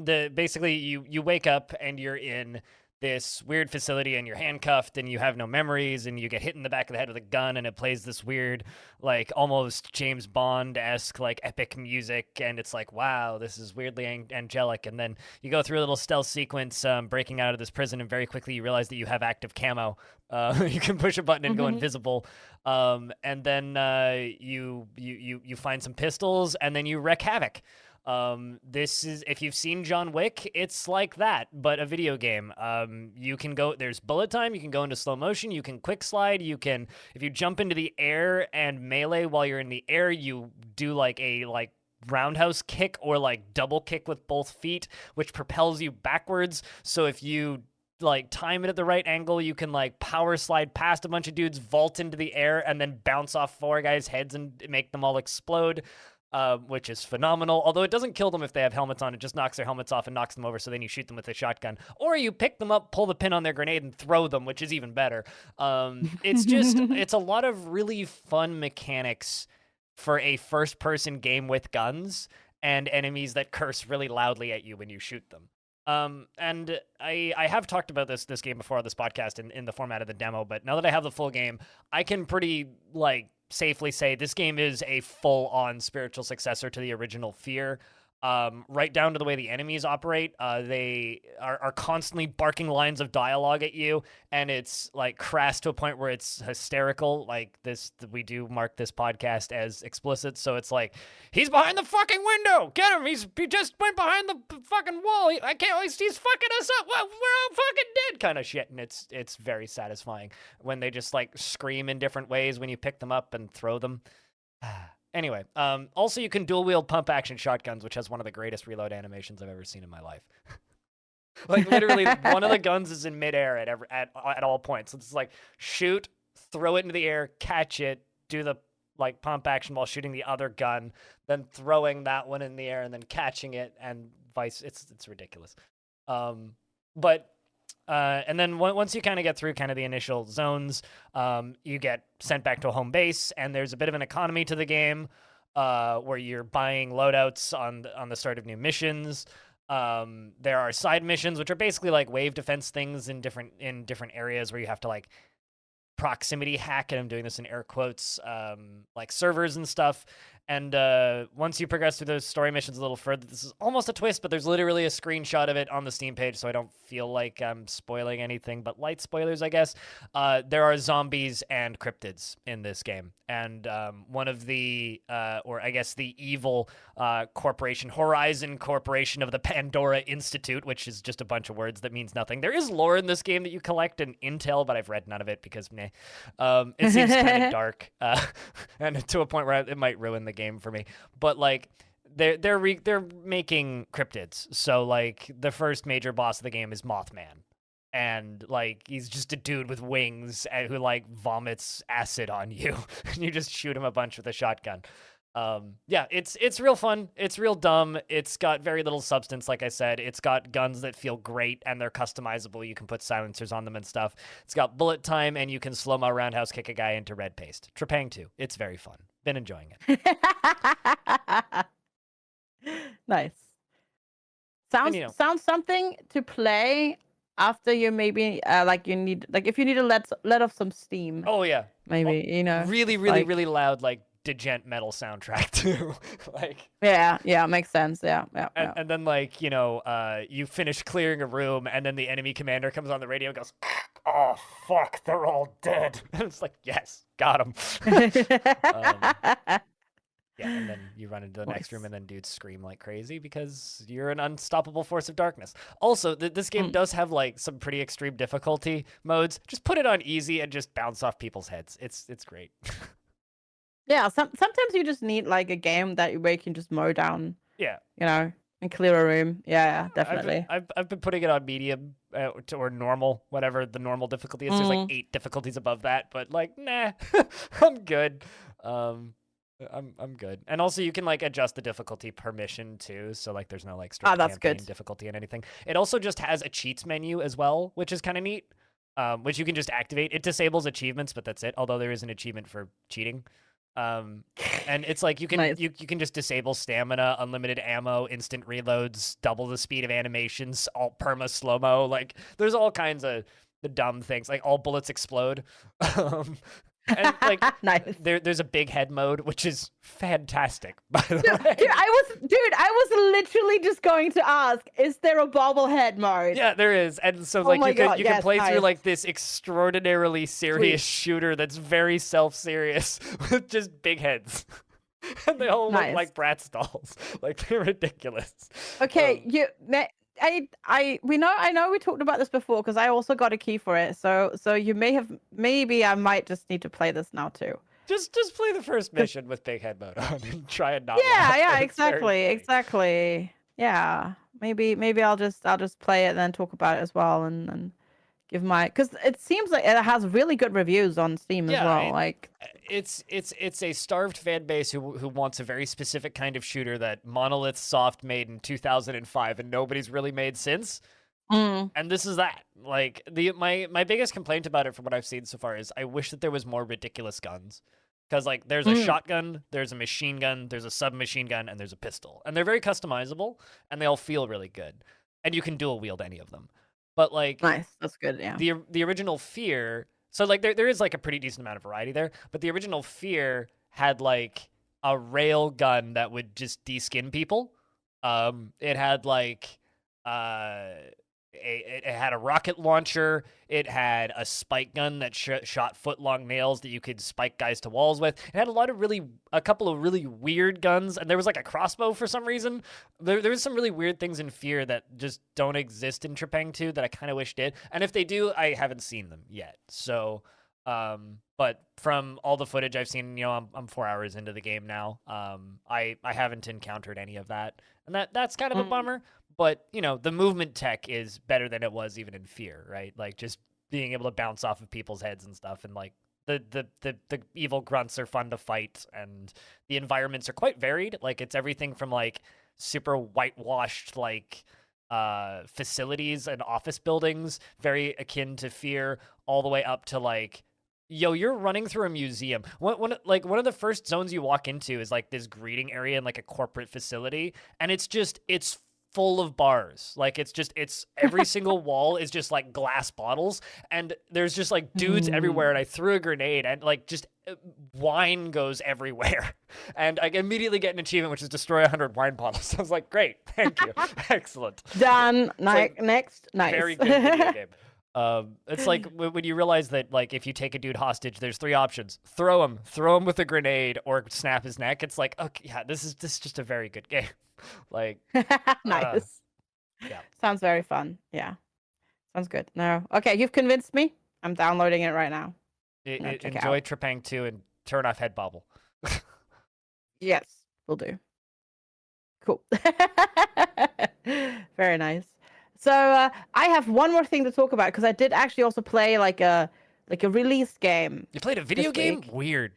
basically you wake up and you're in this weird facility, and you're handcuffed, and you have no memories, and you get hit in the back of the head with a gun, and it plays this weird, like almost James Bond-esque, like epic music, and it's like, wow, this is weirdly angelic. And then you go through a little stealth sequence, breaking out of this prison, and very quickly you realize that you have active camo. You can push a button and go invisible, and then you find some pistols, and then you wreak havoc. This is, if you've seen John Wick, it's like that, but a video game. You can go, there's bullet time, you can go into slow motion, you can quick slide, you can, if you jump into the air and melee while you're in the air, you do like a roundhouse kick or like double kick with both feet, which propels you backwards. So if you like time it at the right angle, you can like power slide past a bunch of dudes, vault into the air, and then bounce off 4 guys' heads and make them all explode. Which is phenomenal. Although it doesn't kill them if they have helmets on, it just knocks their helmets off and knocks them over, so then you shoot them with a shotgun. Or you pick them up, pull the pin on their grenade, and throw them, which is even better. It's a lot of really fun mechanics for a first-person game with guns and enemies that curse really loudly at you when you shoot them. And I have talked about this game before on this podcast in the format of the demo, but now that I have the full game, I can pretty, safely say this game is a full-on spiritual successor to the original Fear. right down to the way the enemies operate. They are constantly barking lines of dialogue at you, and it's like crass to a point where it's hysterical. Like this, we do mark this podcast as explicit, so it's like, he's behind the fucking window. Get him! He just went behind the fucking wall. I can't. He's fucking us up. We're all fucking dead, kind of shit. And it's very satisfying when they just like scream in different ways when you pick them up and throw them. Anyway, also you can dual wield pump action shotguns, which has one of the greatest reload animations I've ever seen in my life. Like literally, one of the guns is in midair at all points. It's like shoot, throw it into the air, catch it, do the like pump action while shooting the other gun, then throwing that one in the air and then catching it, and vice. It's ridiculous. And then once you kind of get through kind of the initial zones, you get sent back to a home base, and there's a bit of an economy to the game, where you're buying loadouts on the start of new missions. There are side missions, which are basically like wave defense things in different areas where you have to like proximity hack, and I'm doing this in air quotes, like servers and stuff. And once you progress through those story missions a little further, this is almost a twist, but there's literally a screenshot of it on the Steam page, so I don't feel like I'm spoiling anything, but light spoilers, I guess. There are zombies and cryptids in this game. And one of the, or I guess the evil corporation, Horizon Corporation of the Pandora Institute, which is just a bunch of words that means nothing. There is lore in this game that you collect and intel, but I've read none of it because, meh. It seems kind of dark, and to a point where it might ruin the game for me. But like, they're making cryptids. So like, the first major boss of the game is Mothman. And like, he's just a dude with wings who like vomits acid on you, and you just shoot him a bunch with a shotgun. Yeah, it's real fun. It's real dumb. It's got very little substance, like I said. It's got guns that feel great, and they're customizable. You can put silencers on them and stuff. It's got bullet time, and you can slow-mo roundhouse kick a guy into red paste. Trepang 2. It's very fun. Been enjoying it. Nice. Sounds sounds something to play after you maybe like you need, like if you need to let off some steam. Oh yeah. Maybe, you know. Really really loud like djent metal soundtrack too. Like yeah, makes sense. Yeah. And then like, you know, you finish clearing a room, and then the enemy commander comes on the radio and goes, "Oh fuck, they're all dead." And it's like, yes, got him. Yeah, and then you run into the next room, and then dudes scream like crazy because you're an unstoppable force of darkness. Also, this game does have like some pretty extreme difficulty modes. Just put it on easy and just bounce off people's heads. It's great. Yeah, sometimes you just need like a game where you can just mow down. Yeah. You know, and clear a room. Yeah, definitely. I've been putting it on medium or normal, whatever the normal difficulty is. There's like 8 difficulties above that, but like, nah, I'm good. I'm good. And also you can like adjust the difficulty per mission too, so like there's no like strict campaign difficulty and anything. It also just has a cheats menu as well, which is kind of neat. Which you can just activate. It disables achievements, but that's it. Although there is an achievement for cheating. And it's like you can you can just disable stamina, unlimited ammo, instant reloads, double the speed of animations, all perma slow-mo. Like there's all kinds of the dumb things, like all bullets explode. And like nice. There's a big head mode, which is fantastic, by the way. I was literally just going to ask, is there a bobblehead mode? Yeah, there is. And so like you can play through like this extraordinarily serious shooter that's very self-serious with just big heads. And they all look like Bratz dolls. Like they're ridiculous. Okay, I know we talked about this before because I also got a key for it. So you maybe I might just need to play this now too. Just play the first mission with big head mode on and try and not. Yeah, exactly. Yeah, maybe I'll just play it and then talk about it as well and give my, because it seems like it has really good reviews on Steam as well. Like it's a starved fan base who wants a very specific kind of shooter that Monolith Soft made in 2005 and nobody's really made since. And this is that. Like my biggest complaint about it from what I've seen so far is I wish that there was more ridiculous guns. Because like there's a shotgun, there's a machine gun, there's a submachine gun, and there's a pistol. And they're very customizable and they all feel really good. And you can dual wield any of them. But like nice, that's good, yeah. The original Fear, so like there is like a pretty decent amount of variety there, but the original Fear had like a rail gun that would just deskin people. It had like uh, it had a rocket launcher. It had a spike gun that shot foot-long nails that you could spike guys to walls with. It had a couple of really weird guns, and there was like a crossbow for some reason. There was some really weird things in Fear that just don't exist in Trepang 2 that I kind of wish did. And if they do, I haven't seen them yet. So, but from all the footage I've seen, I'm 4 hours into the game now. I haven't encountered any of that, and that's kind of a bummer. But, the movement tech is better than it was even in Fear, right? Like, just being able to bounce off of people's heads and stuff. And, like, the evil grunts are fun to fight. And the environments are quite varied. Like, it's everything from, like, super whitewashed, like, facilities and office buildings, very akin to Fear, all the way up to, like, you're running through a museum. One of the first zones you walk into is, like, this greeting area in, like, a corporate facility. And it's full of bars. Like, it's every single wall is just like glass bottles, and there's just like dudes everywhere, and I threw a grenade and like just wine goes everywhere, and I immediately get an achievement, which is destroy 100 wine bottles. I was like, great, thank you. Excellent. Done. Next. Nice. Very good video game. It's like when you realize that, like, if you take a dude hostage, there's 3 options: throw him with a grenade, or snap his neck. It's like, okay, yeah, this is just a very good game. Like, nice. Yeah. Sounds very fun. Yeah. Sounds good. No. Okay, you've convinced me. I'm downloading it right now. Enjoy Trepang 2 and turn off Head Bobble. Yes, will do. Cool. Very nice. So I have one more thing to talk about, because I did actually also play like a release game. You played a video game? Week. Weird.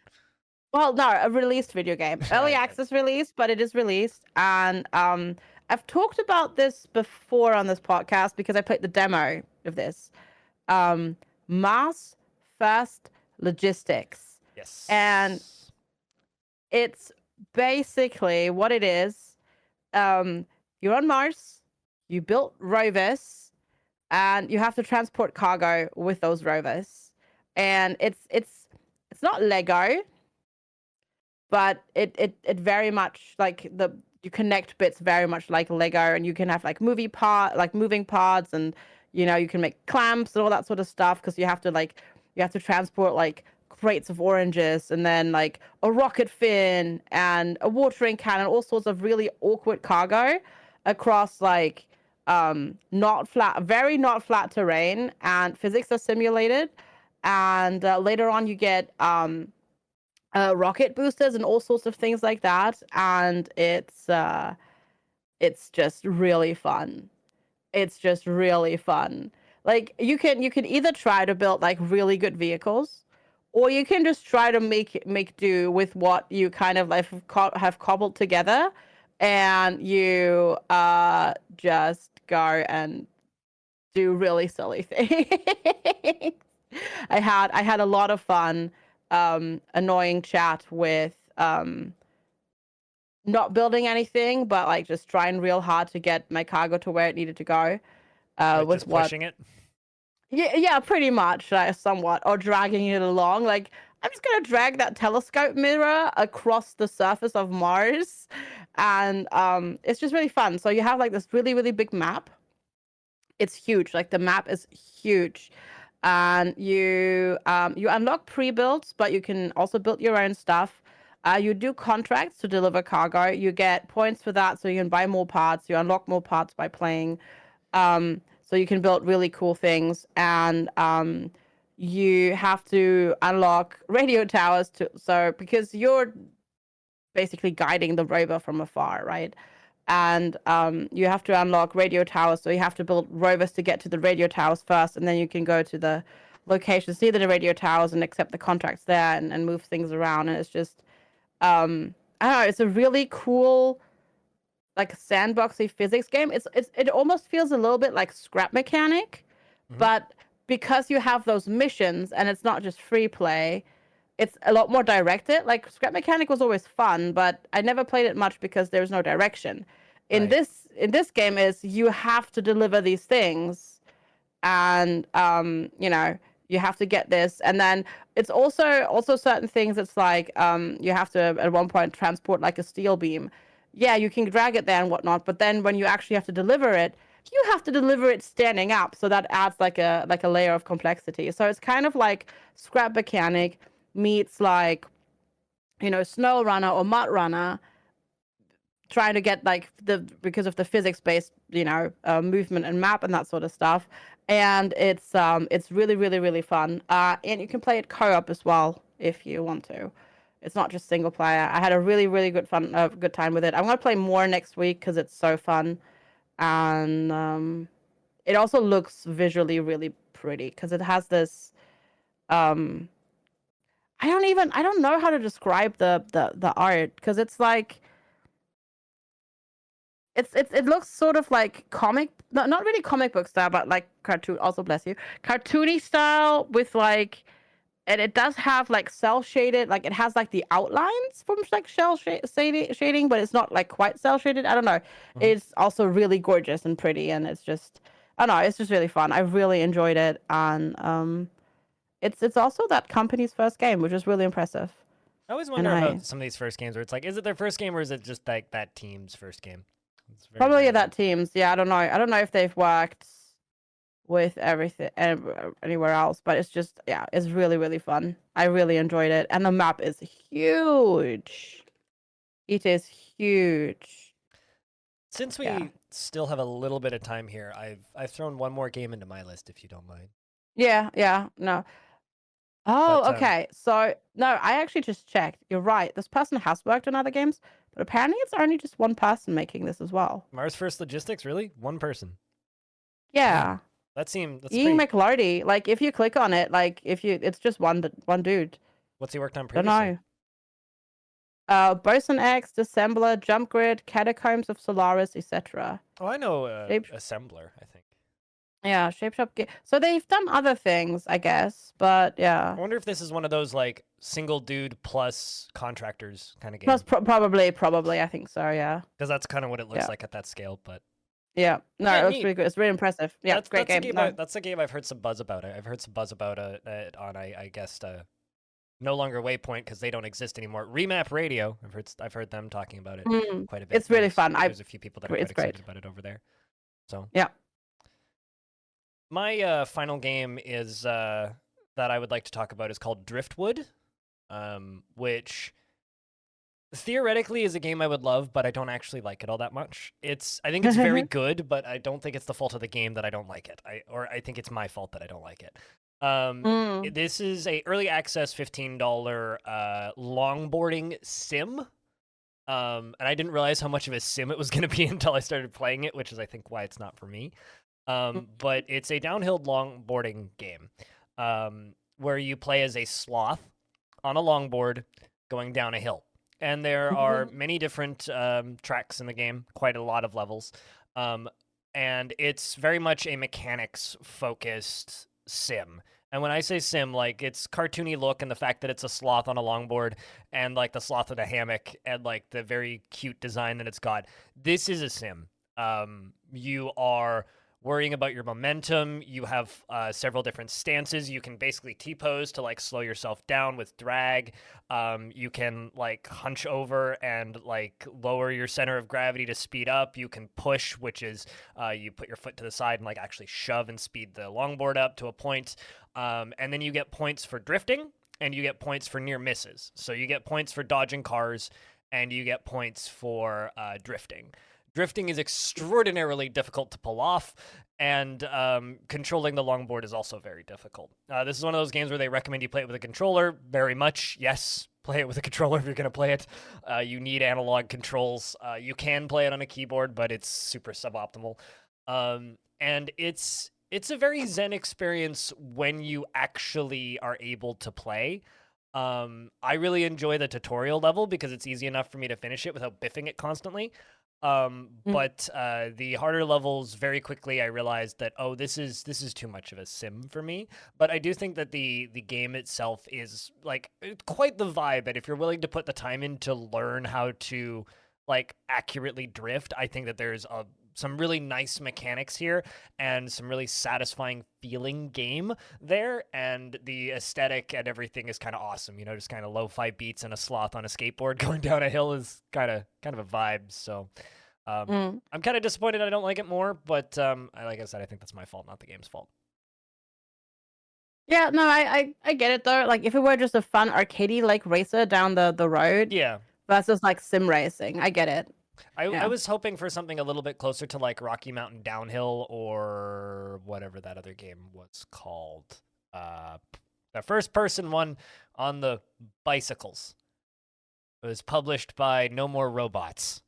Well, no, a released video game. Early access release, but it is released. And I've talked about this before on this podcast because I played the demo of this. Mars First Logistics. Yes. And it's basically what it is. You're on Mars, you built rovers, and you have to transport cargo with those rovers. And it's not Lego, but it very much like you connect bits very much like Lego, and you can have like moving parts, and you can make clamps and all that sort of stuff, because you have to transport like crates of oranges, and then like a rocket fin and a watering can, and all sorts of really awkward cargo across like very not flat terrain, and physics are simulated. And later on you get rocket boosters and all sorts of things like that, and it's just really fun. It's just really fun. Like, you can either try to build like really good vehicles, or you can just try to make do with what you kind of like have cobbled together, and you just go and do really silly things. I had a lot of fun annoying chat with not building anything, but like just trying real hard to get my cargo to where it needed to go. Like just pushing it? Yeah, pretty much, somewhat, or dragging it along. Like, I'm just gonna drag that telescope mirror across the surface of Mars, and it's just really fun. So you have like this really, really big map. It's huge. Like, the map is huge. And you unlock pre-builds, but you can also build your own stuff. You do contracts to deliver cargo. You get points for that, so you can buy more parts. You unlock more parts by playing. So you can build really cool things. And you have to unlock radio towers because you're basically guiding the rover from afar, right? And you have to unlock radio towers, so you have to build rovers to get to the radio towers first, and then you can go to the location, see the radio towers, and accept the contracts there, and move things around. And it's just, I don't know, it's a really cool, like, sandboxy physics game. It almost feels a little bit like Scrap Mechanic, but because you have those missions, and it's not just free play, it's a lot more directed. Like, Scrap Mechanic was always fun, but I never played it much because there's no direction. In this game is you have to deliver these things, and you have to get this, and then it's also certain things. It's like you have to at one point transport like a steel beam. yeah, you can drag it there and whatnot, but then when you actually have to deliver it, you have to deliver it standing up. So that adds like a layer of complexity. So it's kind of like scrap mechanic meets like, you know, snow runner or mud runner, trying to get like because of the physics based, you know, movement and map and that sort of stuff. And it's really really really fun. And you can play it co-op as well if you want to. It's not just single player. I had a really really good time with it. I'm gonna play more next week because it's so fun. And it also looks visually really pretty because it has this um I don't know how to describe the art because it's like it looks sort of like comic, not really comic book style, but like cartoon. Also, bless you, cartoony style with like, and it does have like cell shaded, like it has like the outlines from like shading, but it's not like quite cell shaded. I don't know. Mhm. It's also really gorgeous and pretty, and it's just, I don't know, it's just really fun. I really enjoyed it, and it's also that company's first game, which is really impressive. I always And wonder I about some of these first games where it's like, is it their first game or is it just like that team's first game? It's very probably rarely. that teams. Yeah, I don't know. I don't know if they've worked with everything anywhere else, but it's just, yeah, it's really really fun. I really enjoyed it, and the map is huge. It is huge. Since Yeah. we still have a little bit of time here, I've thrown one more game into my list if you don't mind. Yeah, no. But Oh, okay. So no, I actually just checked. You're right. This person has worked on other games, but apparently it's only just one person making this as well. Mars First Logistics, really? One person. Damn. Yeah. That's Ian pretty. McLarty. Like if you click on it, like if you, it's just one dude. What's he worked on Don't previously? know. Boson X, Dissembler, Jump Grid, Catacombs of Solaris, etc. Oh, I know Shape, Assembler, I think. yeah, Shape Shop. So they've done other things, I guess, but yeah. I wonder if this is one of those like single dude plus contractors kind of Plus, game. probably, I think so. Yeah, Because that's kind of what it looks yeah, like at that scale. But yeah. No, yeah, it looks neat. really good. It's really impressive. Yeah, great That's a game. game. No, That's a game I've heard some buzz about. I've heard some buzz about it on I guess no longer Waypoint because they don't exist anymore. Remap Radio. I've heard them talking about it quite a bit. it's really fun. There's a few people that are quite It's excited great. about it over there. So Yeah. my final game is that I would like to talk about is called Driftwood, which theoretically is a game I would love, but I don't actually like it all that much. I think it's very good, but I don't think it's the fault of the game that I don't like it. I think it's my fault that I don't like it. This is a early access $15 longboarding sim. And I didn't realize how much of a sim it was going to be until I started playing it, which is I think why it's not for me. But it's a downhill longboarding game where you play as a sloth on a longboard going down a hill. And there are many different tracks in the game, quite a lot of levels. And it's very much a mechanics-focused sim. And when I say sim, like, it's cartoony look and the fact that it's a sloth on a longboard and, like, the sloth in a hammock and, like, the very cute design that it's got. This is a sim. You are worrying about your momentum. You have several different stances. You can basically T-pose to like slow yourself down with drag. You can like hunch over and like lower your center of gravity to speed up. You can push, which is you put your foot to the side and like actually shove and speed the longboard up to a point. And then you get points for drifting and you get points for near misses. So you get points for dodging cars and you get points for drifting. Drifting is extraordinarily difficult to pull off, and controlling the longboard is also very difficult. This is one of those games where they recommend you play it with a controller. Very much, yes, play it with a controller if you're going to play it. You need analog controls. You can play it on a keyboard, but it's super suboptimal. And it's a very zen experience when you actually are able to play. I really enjoy the tutorial level because it's easy enough for me to finish it without biffing it constantly. But the harder levels, very quickly I realized that, oh, this is too much of a sim for me. But I do think that the game itself is like quite the vibe, and if you're willing to put the time in to learn how to like accurately drift, I think that there's a some really nice mechanics here and some really satisfying feeling game there, and the aesthetic and everything is kind of awesome. Just kind of lo-fi beats and a sloth on a skateboard going down a hill is kind of a vibe. So I'm kind of disappointed I don't like it more, but like I said, I think that's my fault, not the game's fault. Yeah, no, I get it though. Like if it were just a fun arcadey like racer down the road, Yeah, versus like sim racing, I get it. I was hoping for something a little bit closer to like Rocky Mountain Downhill or whatever that other game was called. The first person one on the bicycles. It was published by No More Robots.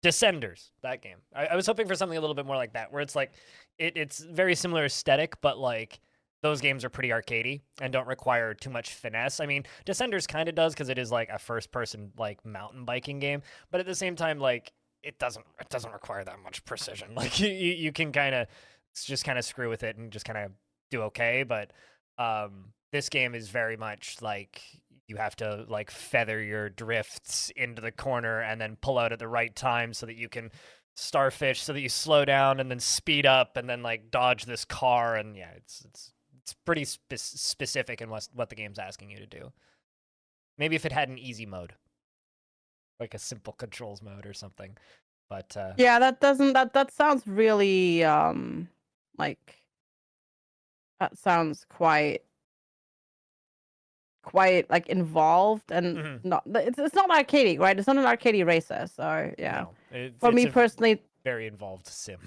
Descenders, that game. I was hoping for something a little bit more like that, where it's like it's very similar aesthetic, but like those games are pretty arcadey and don't require too much finesse. I mean, Descenders kind of does because it is like a first-person like mountain biking game, but at the same time, like it doesn't require that much precision. Like you can kind of just kind of screw with it and just kind of do okay. But this game is very much like you have to like feather your drifts into the corner and then pull out at the right time so that you can starfish, so that you slow down and then speed up and then like dodge this car. And yeah, it's pretty specific in what the game's asking you to do. Maybe if it had an easy mode, like a simple controls mode or something. But yeah, that sounds really like that sounds quite like involved and not it's not arcadey, right? It's not an arcadey racer, so yeah. No, for me personally, very involved sim.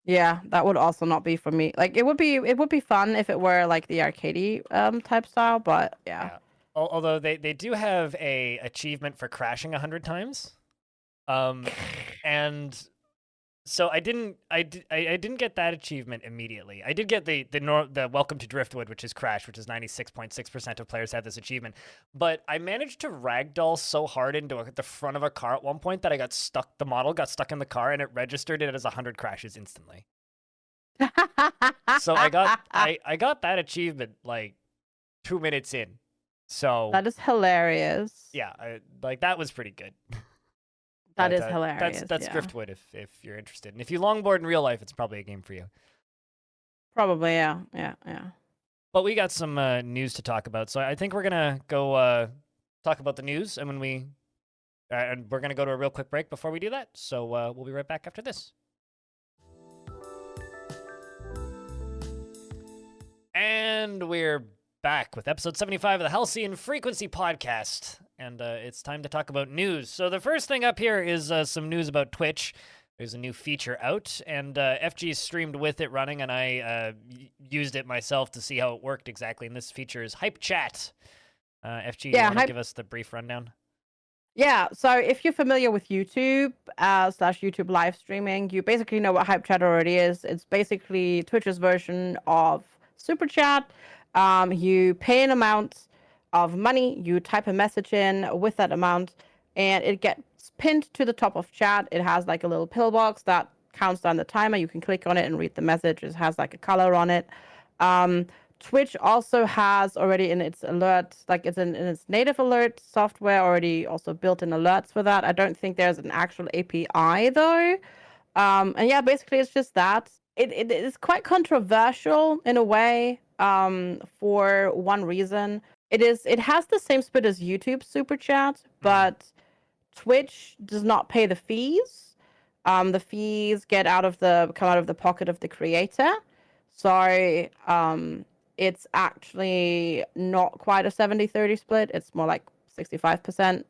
Yeah, that would also not be for me. Like it would be fun if it were like the arcadey type style, but yeah. Although they do have a achievement for crashing 100 times. And so I didn't get that achievement immediately. I did get the Welcome to Driftwood, which is Crash, which is 96.6% of players have this achievement. But I managed to ragdoll so hard into the front of a car at one point that I got stuck. The model got stuck in the car, and it registered it as 100 crashes instantly. So I got that achievement like 2 minutes in. So that is hilarious. Yeah, that was pretty good. That is hilarious. That's Driftwood if you're interested. And if you longboard in real life, it's probably a game for you. Probably, yeah. But we got some news to talk about, so I think we're gonna go talk about the news, and and we're gonna go to a real quick break before we do that. So we'll be right back after this. And we're back with episode 75 of the Halcyon Frequency Podcast, and it's time to talk about news. So the first thing up here is some news about Twitch. There's a new feature out, and FG streamed with it running, and I used it myself to see how it worked exactly, and this feature is Hype Chat. FG, you want to give us the brief rundown? Yeah, so if you're familiar with YouTube / YouTube live streaming, you basically know what Hype Chat already is. It's basically Twitch's version of Super Chat. You pay an amount of money, you type a message in with that amount, and it gets pinned to the top of chat. It has like a little pillbox that counts down the timer. You can click on it and read the message. It has like a color on it. Twitch also has already in its alerts, like it's in its native alert software already also built in alerts for that. I don't think there's an actual API though. And yeah, basically it's just that. It is quite controversial in a way. For one reason, it has the same split as YouTube Super Chat, but Twitch does not pay the fees. The fees come out of the pocket of the creator. So it's actually not quite a 70-30 split. It's more like 65%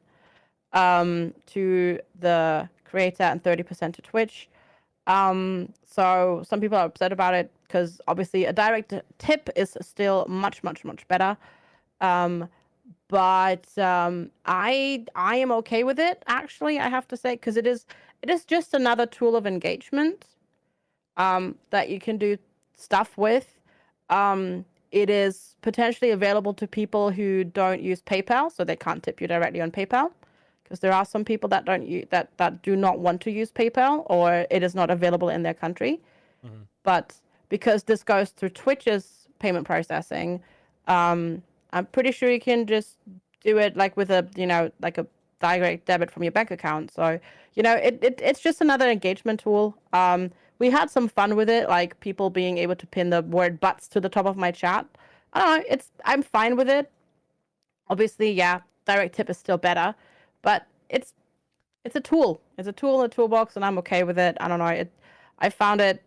to the creator and 30% to Twitch. So some people are upset about it because obviously a direct tip is still much better. But I am okay with it, actually, I have to say, because it is just another tool of engagement that you can do stuff with. It is potentially available to people who don't use PayPal, so they can't tip you directly on PayPal. Because there are some people that that do not want to use PayPal, or it is not available in their country. Mm-hmm. But because this goes through Twitch's payment processing, I'm pretty sure you can just do it like with a direct debit from your bank account. So, it's just another engagement tool. We had some fun with it, like people being able to pin the word butts to the top of my chat. I don't know, I'm fine with it. Obviously, yeah, direct tip is still better, but it's a tool. It's a tool in the toolbox, and I'm okay with it. I don't know. I found it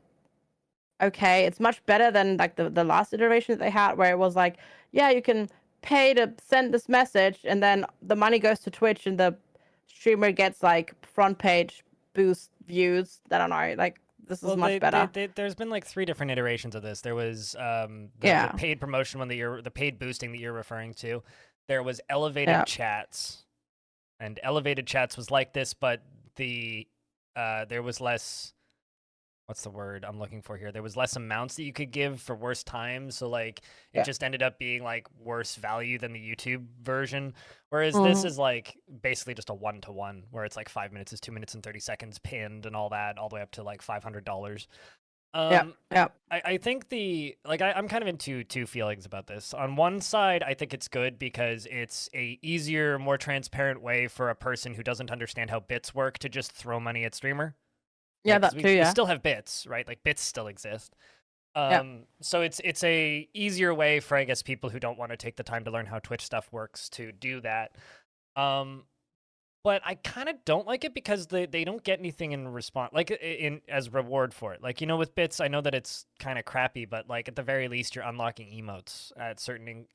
okay. It's much better than like the last iteration that they had, where it was like, yeah, you can pay to send this message, and then the money goes to Twitch, and the streamer gets like front page boost views. I don't know. Like, this is much better. There's been like 3 different iterations of this. There was the paid promotion one the paid boosting that you're referring to. There was elevated chats, and elevated chats was like this, but there was less. What's the word I'm looking for here? There was less amounts that you could give for worse times, so like it just ended up being like worse value than the YouTube version. Whereas this is like basically just a 1-to-1, where it's like 5 minutes is 2 minutes and 30 seconds pinned and all that, all the way up to like $500. I think I'm kind of into 2 feelings about this. On one side, I think it's good because it's a easier, more transparent way for a person who doesn't understand how bits work to just throw money at streamer. Yeah, that too. We still have bits, right? Like bits still exist. So it's a easier way for, I guess, people who don't want to take the time to learn how Twitch stuff works to do that. But I kind of don't like it because they don't get anything in response, like as reward for it. Like, with bits, I know that it's kind of crappy, but like at the very least, you're unlocking emotes at certain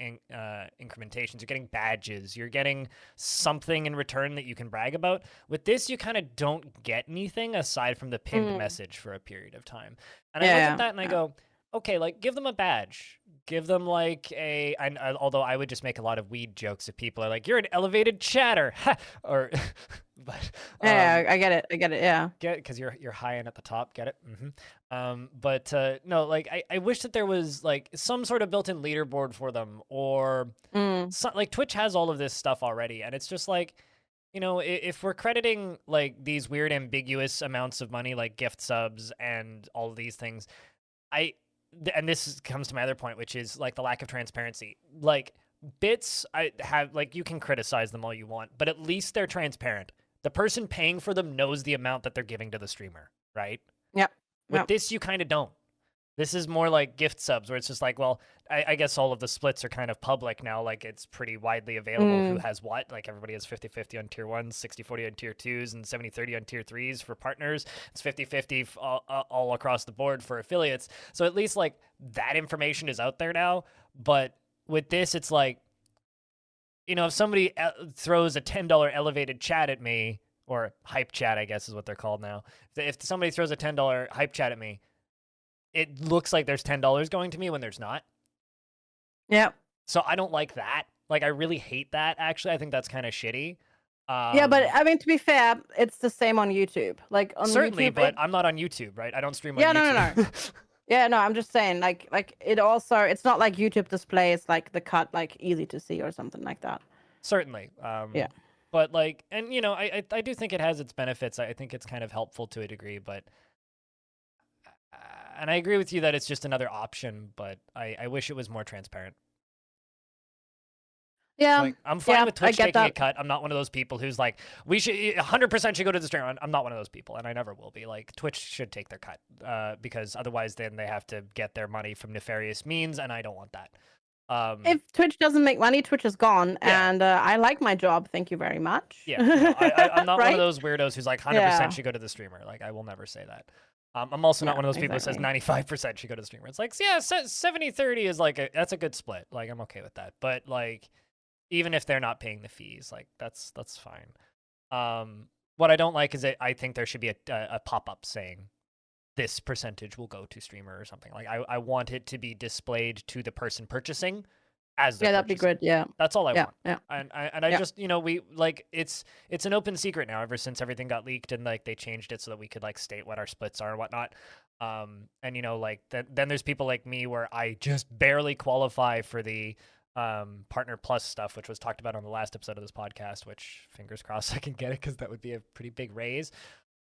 incrementations. You're getting badges. You're getting something in return that you can brag about. With this, you kind of don't get anything aside from the pinned message for a period of time. And I look at that and I go, okay, like give them a badge. Give them like although I would just make a lot of weed jokes if people are like, you're an elevated chatter, or, but I get it, yeah. Get it, because you're high and at the top, get it? But no, like I wish that there was like some sort of built-in leaderboard for them, or like Twitch has all of this stuff already, and it's just like, if we're crediting like these weird ambiguous amounts of money, like gift subs and all of these things, and this comes to my other point, which is like the lack of transparency. Like bits, you can criticize them all you want, but at least they're transparent. The person paying for them knows the amount that they're giving to the streamer, right? Yep. With this, you kind of don't. This is more like gift subs, where it's just like, well, I guess all of the splits are kind of public now. Like, it's pretty widely available who has what. Like, everybody has 50-50 on tier 1s, 60-40 on tier 2s, and 70-30 on tier 3s for partners. It's 50-50 all across the board for affiliates. So at least, like, that information is out there now. But with this, it's like, if somebody throws a $10 elevated chat at me, or hype chat, I guess is what they're called now. If somebody throws a $10 hype chat at me, it looks like there's $10 going to me when there's not. Yeah. So I don't like that. Like, I really hate that, actually. I think that's kind of shitty. Yeah, but I mean, to be fair, it's the same on YouTube. Like, on certainly, YouTube, but I'm not on YouTube, right? I don't stream on YouTube. No. Yeah, no, I'm just saying, like it also, it's not like YouTube displays like the cut, like easy to see or something like that. Certainly. Yeah. But like, and I do think it has its benefits. I think it's kind of helpful to a degree, but and I agree with you that it's just another option, but I wish it was more transparent. Yeah, like, I'm fine with Twitch taking a cut. I'm not one of those people who's like, we should 100% should go to the stream. I'm not one of those people, and I never will be. Like, Twitch should take their cut, because otherwise then they have to get their money from nefarious means, and I don't want that. If Twitch doesn't make money, Twitch is gone, and I like my job. Thank you very much. Yeah, no, I'm not one of those weirdos who's like 100% should go to the streamer. Like, I will never say that. I'm also not one of those people who says 95% should go to the streamer. It's like, yeah, 70-30 is like that's a good split. Like, I'm okay with that. But like, even if they're not paying the fees, like that's fine. What I don't like is that I think there should be a pop-up saying this percentage will go to streamer or something. Like, I want it to be displayed to the person purchasing as they're that'd be good. Yeah, that's all I want. Yeah, and I just we like it's an open secret now ever since everything got leaked, and like they changed it so that we could like state what our splits are and whatnot. And like then there's people like me where I just barely qualify for the partner plus stuff, which was talked about on the last episode of this podcast, which fingers crossed I can get it, because that would be a pretty big raise.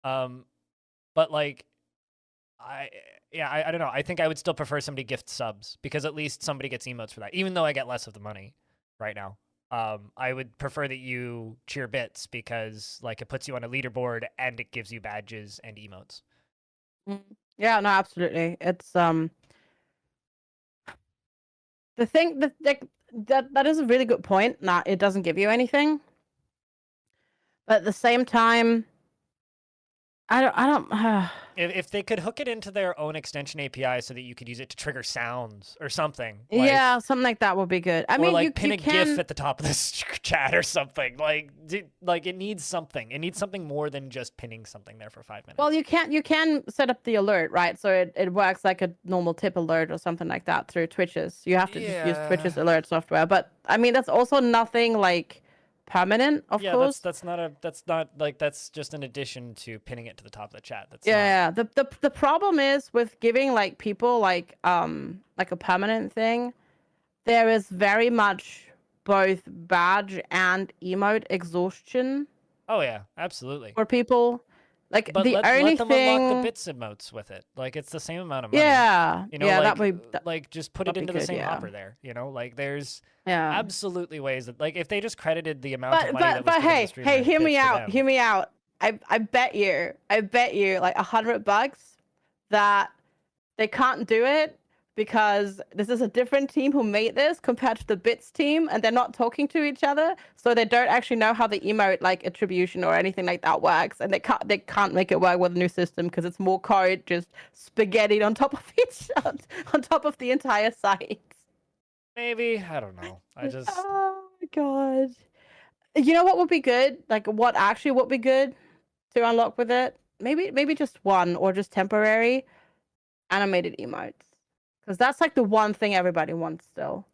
But like, I don't know. I think I would still prefer somebody gift subs, because at least somebody gets emotes for that, even though I get less of the money right now. I would prefer that you cheer bits because like it puts you on a leaderboard and it gives you badges and emotes. Yeah, no, absolutely. It's the thing that is a really good point. Nah, it doesn't give you anything, but at the same time, I don't. If they could hook it into their own extension API so that you could use it to trigger sounds or something, like, Yeah, something like that would be good. I or mean, like pin you a GIF can. at the top of this chat or something. Like it needs something. It needs something more than just pinning something there for 5 minutes. Well, you can set up the alert, right? So it works like a normal tip alert or something like that through Twitches. You have to just use Twitch's alert software. But I mean, that's also nothing like permanent, of course. That's just an addition to pinning it to the top of the chat. That's Yeah. The problem is with giving like people like a permanent thing, there is very much both badge and emote exhaustion Oh yeah, absolutely. for people. Like But the let only them thing, unlock the bits emotes with it. Like it's the same amount of money. yeah, You know, yeah, like just put it that'd be into the good, same yeah. hopper there. You know, like there's Yeah. absolutely ways that like if they just credited the amount of money that was But given to hey, the streamer, hear me bits to out. them. Hear me out. I bet you like $100 that they can't do it because this is a different team who made this compared to the Bits team, and they're not talking to each other, so they don't actually know how the emote like attribution or anything like that works, and they can't make it work with a new system because it's more code just spaghettied on top of on top of the entire site. Maybe, I don't know. I just Oh my god. You know what would be good? Like what actually would be good to unlock with it? Maybe just one or just temporary animated emotes. Because that's like the one thing everybody wants still.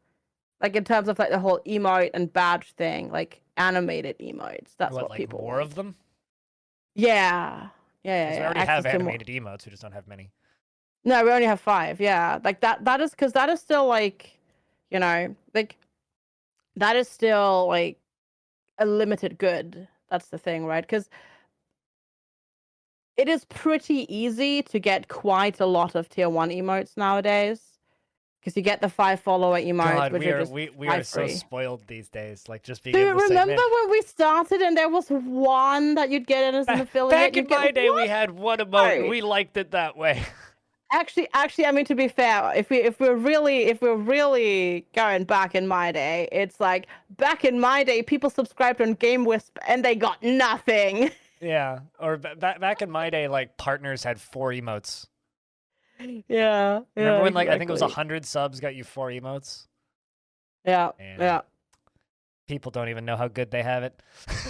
Like in terms of like the whole emote and badge thing, like animated emotes. That's what like people more want. of them? Yeah. Yeah, Because we yeah. already Access have to more. animated emotes, we just don't have many. No, we only have 5. Yeah. Like that is because that is still like, like that is still like a limited good. That's the thing, right? Because it is pretty easy to get quite a lot of tier 1 emotes nowadays. Because you get the 5 follower emotes, God, which we are are just we are so free. spoiled these days. Like just being Do you able to say, remember man, when we started and there was one that you'd get as an affiliate? back in You'd get my day, we what? had one emote and we liked it that way. Actually, I mean, to be fair, if we're really going back in my day, it's like back in my day, people subscribed on Game Wisp and they got nothing. Yeah, or back in my day, like partners had 4 emotes. Yeah, Remember when like I think it was exactly. 100 subs got you 4 emotes? Yeah, And yeah. people don't even know how good they have it.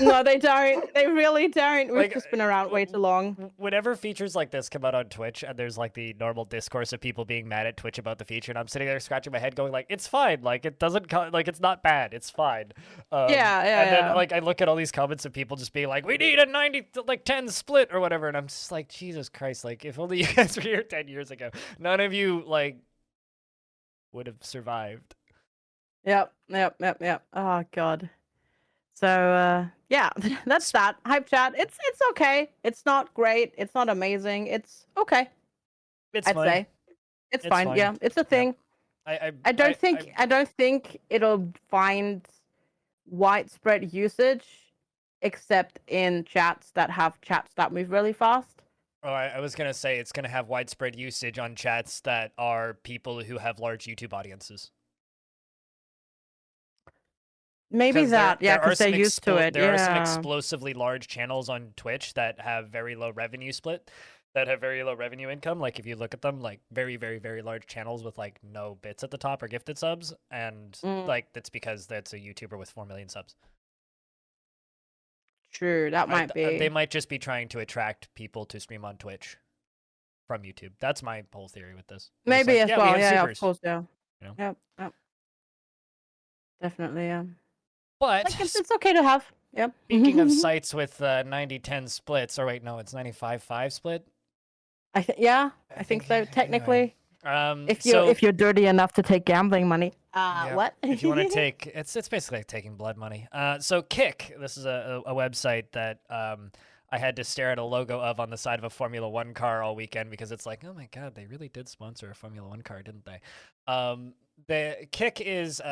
No, they don't. They really don't. We've Like, just been around way too long. whenever features like this come out on Twitch, and there's like the normal discourse of people being mad at Twitch about the feature, and I'm sitting there scratching my head, going like, "It's fine. Like, it doesn't like it's not bad. It's fine." Yeah. And then like I look at all these comments of people just being like, "We need a 90-10 split or whatever," and I'm just like, Jesus Christ! Like, if only you guys were here 10 years ago, none of you like would have survived. Yep. Oh god. So yeah, that's that. Hype chat. It's okay. It's not great. It's not amazing. It's okay. It's I'd fine. say. It's fine. fine. Yeah, it's a thing. I don't think it'll find widespread usage except in chats that have chats that move really fast. Oh, I was gonna say it's gonna have widespread usage on chats that are people who have large YouTube audiences. Maybe that, yeah, because they're used to it. There are some Yeah. explosively large channels on Twitch that have very low revenue split, that have very low revenue income. Like if you look at them, like very, very, very large channels with like no bits at the top or gifted subs, and like that's because that's a YouTuber with 4 million subs. True, that might be. They might just be trying to attract people to stream on Twitch from YouTube. That's my whole theory with this. Maybe like, as well. Yeah, supers, of course, yeah. you know? Yep. Definitely, yeah. But like, it's okay to have. Yep. Speaking of sites with 90-10 splits, or wait, no, it's 95-5 split. I think so. Technically, anyway. if you're dirty enough to take gambling money. What? If you want to take, it's basically like taking blood money. So Kick, this is a website that I had to stare at a logo of on the side of a Formula One car all weekend because it's like, oh my god, they really did sponsor a Formula One car, didn't they? The Kick is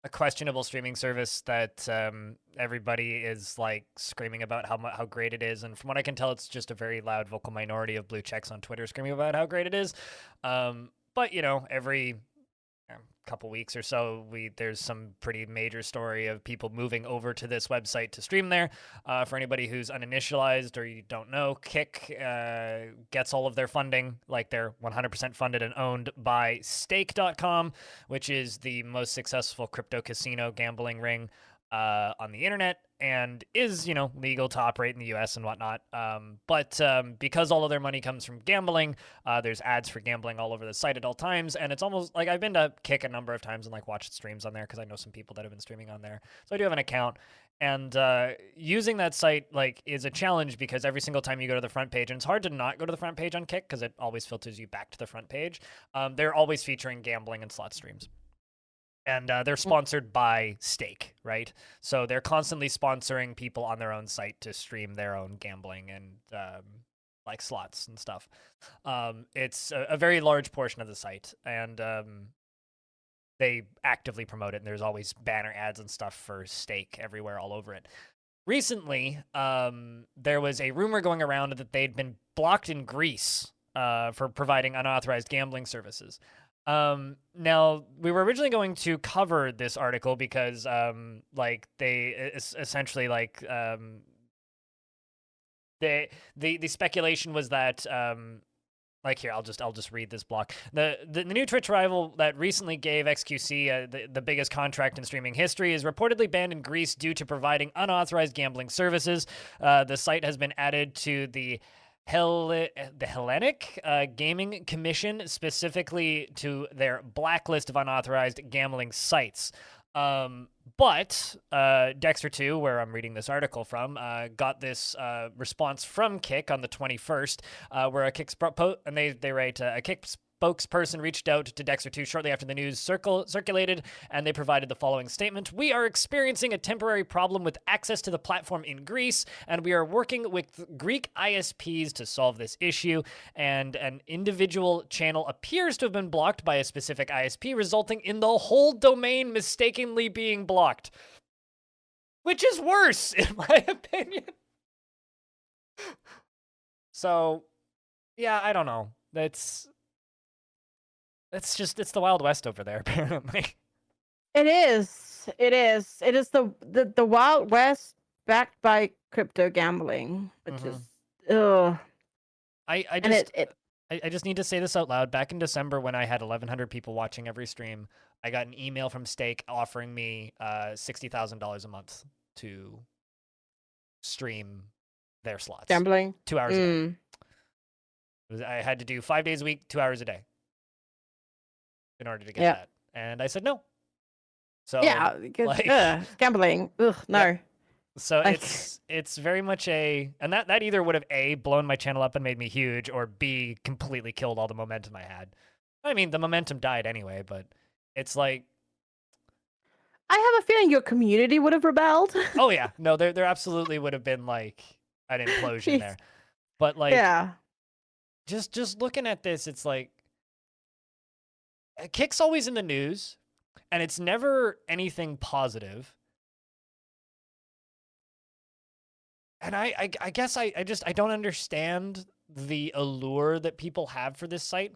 a questionable streaming service that everybody is like screaming about how great it is, and from what I can tell, it's just a very loud vocal minority of blue checks on Twitter screaming about how great it is. But you know, every couple weeks or so, there's some pretty major story of people moving over to this website to stream there. For anybody who's uninitialized or you don't know, Kick gets all of their funding, like they're 100% funded and owned by Stake.com, which is the most successful crypto casino gambling ring on the internet, and is, you know, legal to operate in the US and whatnot. But because all of their money comes from gambling, there's ads for gambling all over the site at all times. And it's almost like I've been to Kick a number of times and like watched streams on there because I know some people that have been streaming on there. So I do have an account. And using that site like is a challenge because every single time you go to the front page, and it's hard to not go to the front page on Kick because it always filters you back to the front page. They're always featuring gambling and slot streams. And they're sponsored by Stake, right? So they're constantly sponsoring people on their own site to stream their own gambling and like slots and stuff. It's a very large portion of the site, and they actively promote it. And there's always banner ads and stuff for Stake everywhere, all over it. Recently, there was a rumor going around that they'd been blocked in Greece for providing unauthorized gambling services. Now we were originally going to cover this article because, like they essentially like, the speculation was that, like here, I'll just read this block. The new Twitch rival that recently gave XQC the biggest contract in streaming history is reportedly banned in Greece due to providing unauthorized gambling services. The site has been added to the Hellenic Gaming Commission, specifically to their blacklist of unauthorized gambling sites. But Dexter2, where I'm reading this article from, got this response from Kick on the 21st, where a Kick and they write a Kick spokesperson reached out to Dexter2 shortly after the news circulated, and they provided the following statement. We are experiencing a temporary problem with access to the platform in Greece, and we are working with Greek ISPs to solve this issue, and an individual channel appears to have been blocked by a specific ISP, resulting in the whole domain mistakenly being blocked. Which is worse, in my opinion. So, yeah, I don't know. It's the Wild West over there, apparently. It is the Wild West backed by crypto gambling, which is ugh. I just need to say this out loud. Back in December, when I had 1,100 people watching every stream, I got an email from Stake offering me $60,000 a month to stream their slots. Gambling? 2 hours a day. I had to do 5 days a week, 2 hours a day in order to get that. And I said no. So yeah, like, gambling. Ugh, no. Yeah. So it's very much and that either would have A, blown my channel up and made me huge, or B, completely killed all the momentum I had. I mean, the momentum died anyway, but it's like, I have a feeling your community would have rebelled. Oh yeah, no, there absolutely would have been like an implosion there. But like, yeah, just looking at this, it's like, Kick's always in the news, and it's never anything positive. And I guess I don't understand the allure that people have for this site.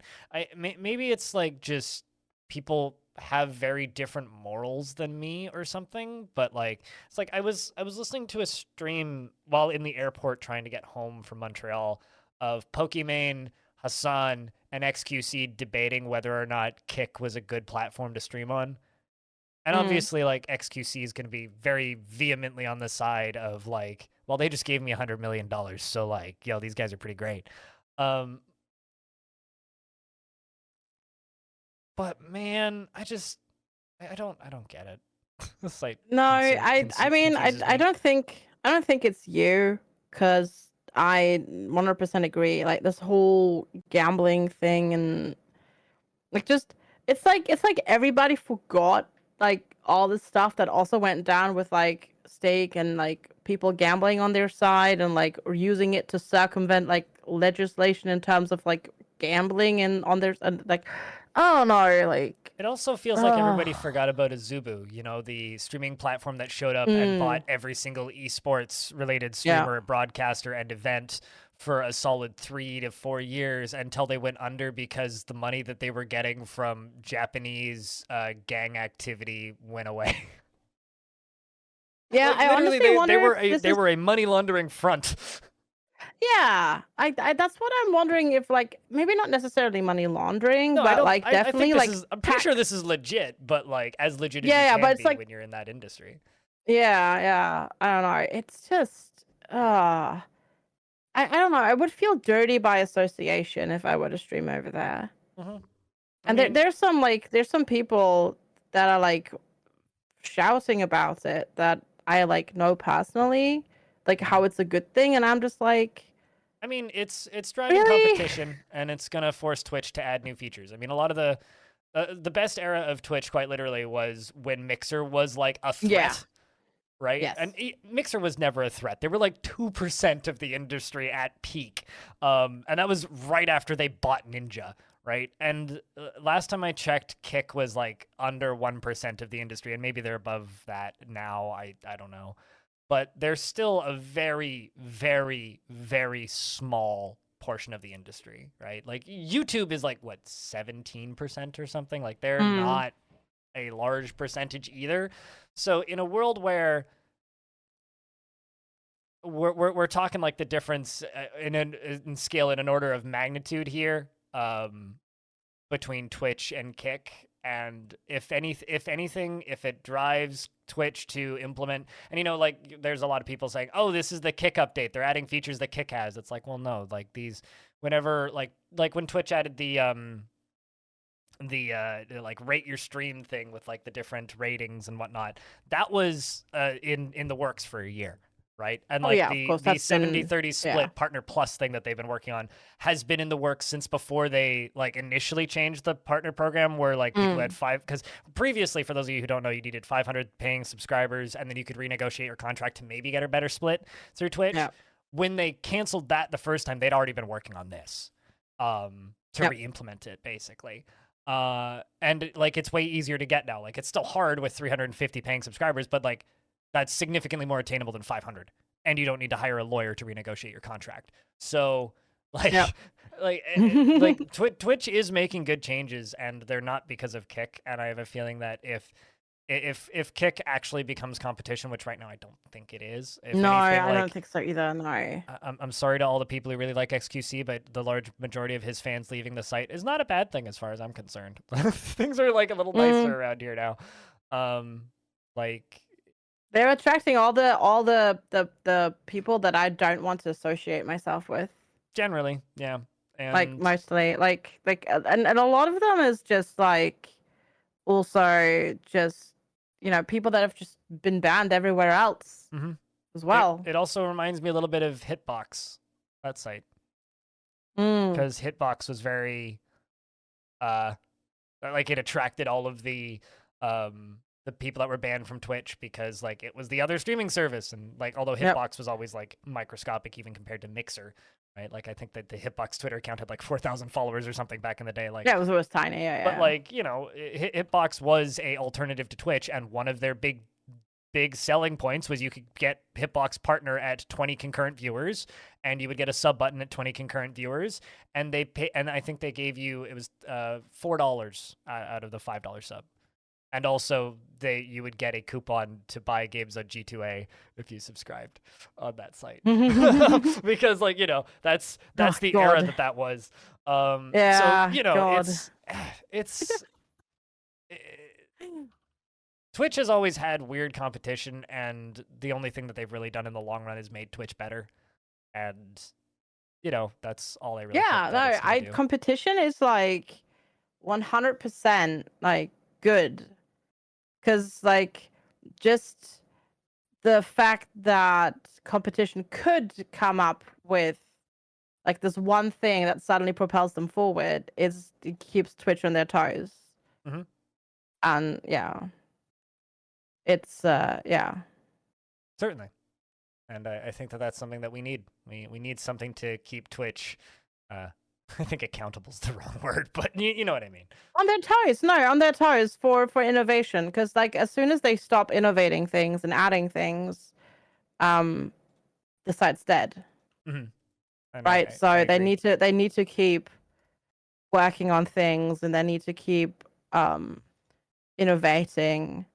Maybe it's like just people have very different morals than me or something, but like, it's like I was listening to a stream while in the airport trying to get home from Montreal of Pokimane, Hassan, and XQC debating whether or not Kick was a good platform to stream on. And obviously, like, XQC is going to be very vehemently on the side of, like, well, they just gave me $100 million, so, like, yo, these guys are pretty great. But, man, I don't get it. This site. No, I mean, I don't think it's you, because I 100% agree. Like, this whole gambling thing, and like, just it's like everybody forgot like all the stuff that also went down with like Stake and like people gambling on their side and like using it to circumvent like legislation in terms of like gambling and on their, and like I don't know, like. It also feels like everybody forgot about Azubu, you know, the streaming platform that showed up and bought every single esports related streamer, broadcaster, and event for a solid 3 to 4 years until they went under because the money that they were getting from Japanese gang activity went away. Yeah, like, I literally, honestly wonder they were a money laundering front. Yeah, I that's what I'm wondering if like maybe not necessarily money laundering, No, I but don't. like I think definitely this like is. I'm pretty sure this is legit, but like as legit as you yeah, can but it's be like when you're in that industry. yeah, I don't know. It's just I don't know. I would feel dirty by association if I were to stream over there. Mm-hmm. I And mean, there's some people that are like shouting about it that I like know personally, like how it's a good thing, and I'm just like, I mean, it's driving really? competition, and it's gonna force Twitch to add new features. I mean, a lot of the best era of Twitch, quite literally, was when Mixer was like a threat. Yeah. Right? Yes. And Mixer was never a threat. They were like 2% of the industry at peak. And that was right after they bought Ninja, right? And last time I checked, Kick was like under 1% of the industry, and maybe they're above that now. I don't know. But they're still a very, very, very small portion of the industry, right? Like YouTube is like, what, 17% or something? Like they're not a large percentage either. So in a world where we're talking like the difference in scale in an order of magnitude here between Twitch and Kick, and if anything, if it drives Twitch to implement, and you know, like there's a lot of people saying, oh, this is the Kick update, they're adding features that Kick has. It's like, well, no, like these, whenever like when Twitch added the like rate your stream thing with like the different ratings and whatnot, that was in the works for a year, right? And like Of course, the that's 70-30 split partner plus thing that they've been working on has been in the works since before they like initially changed the partner program, where like people had because previously, for those of you who don't know, you needed 500 paying subscribers and then you could renegotiate your contract to maybe get a better split through Twitch. When they canceled that the first time, they'd already been working on this to re-implement it, basically. And like it's way easier to get now. Like it's still hard with 350 paying subscribers, but like that's significantly more attainable than 500, and you don't need to hire a lawyer to renegotiate your contract. So like like Twitch is making good changes, and they're not because of Kick. And I have a feeling that if Kick actually becomes competition, which right now I don't think it is. If no, anything, I don't think so either. No. I'm sorry to all the people who really like XQC, but the large majority of his fans leaving the site is not a bad thing as far as I'm concerned. Things are like a little nicer around here now. Like they're attracting all the people that I don't want to associate myself with. Generally, yeah. And like mostly, like and a lot of them is just like also just, you know, people that have just been banned everywhere else as well. It also reminds me a little bit of Hitbox, that site. Because Hitbox was very like it attracted all of the people that were banned from Twitch because like it was the other streaming service, and like although Hitbox was always like microscopic even compared to Mixer, right? Like I think that the Hitbox Twitter account had like 4,000 followers or something back in the day. Like yeah, it was tiny. But like, you know, Hitbox was a alternative to Twitch, and one of their big selling points was you could get Hitbox Partner at 20 concurrent viewers, and you would get a sub button at 20 concurrent viewers, and they pay, and I think they gave you, it was $4 out of the $5 sub. And also, you would get a coupon to buy games on G2A if you subscribed on that site, because, like, you know, that's the era that was. So you know, it's Twitch has always had weird competition, and the only thing that they've really done in the long run is made Twitch better, and you know that's all I really. Competition is like 100% like good. Because, like, just the fact that competition could come up with, like, this one thing that suddenly propels them forward it keeps Twitch on their toes. And, yeah. It's, yeah. Certainly. And I think that that's something that we need. We need something to keep Twitch I think accountable's the wrong word, but you know what I mean. On their toes, no, on their toes for innovation, because like as soon as they stop innovating things and adding things, the site's dead, And right? I So agree. they need to keep working on things, and they need to keep innovating,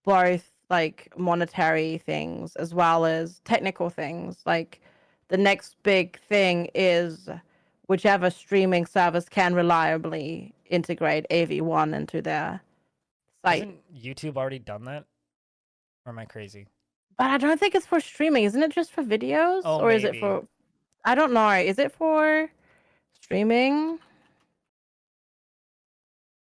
both like monetary things as well as technical things. Like the next big thing is whichever streaming service can reliably integrate AV1 into their site. Hasn't YouTube already done that? Or am I crazy? But I don't think it's for streaming. Isn't it just for videos? Oh, Or is it maybe. for... I don't know. Is it for streaming?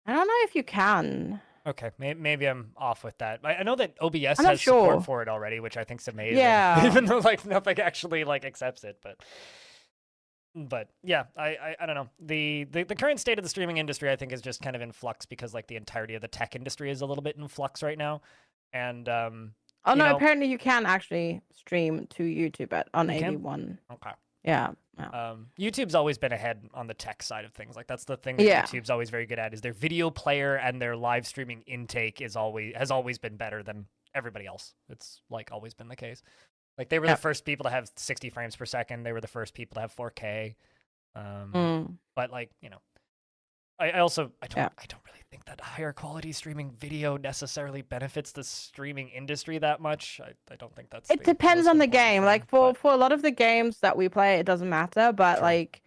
I don't know if you can. Okay, maybe I'm off with that. I know that OBS I'm not has support sure. for it already, which I think's amazing. Yeah. Even though like nothing actually like accepts it, but yeah, I don't know. The current state of the streaming industry, I think, is just kind of in flux because like the entirety of the tech industry is a little bit in flux right now, and Oh no, know, apparently you can actually stream to YouTube on you can? AV1. Okay. Yeah. YouTube's always been ahead on the tech side of things. Like that's the thing that YouTube's always very good at, is their video player and their live streaming intake has always been better than everybody else. It's like always been the case. Like they were the first people to have 60 frames per second. They were the first people to have 4K. But like, you know, I don't really think that higher quality streaming video necessarily benefits the streaming industry that much. I don't think that's... It depends on the game. Like for a lot of the games that we play, it doesn't matter. But like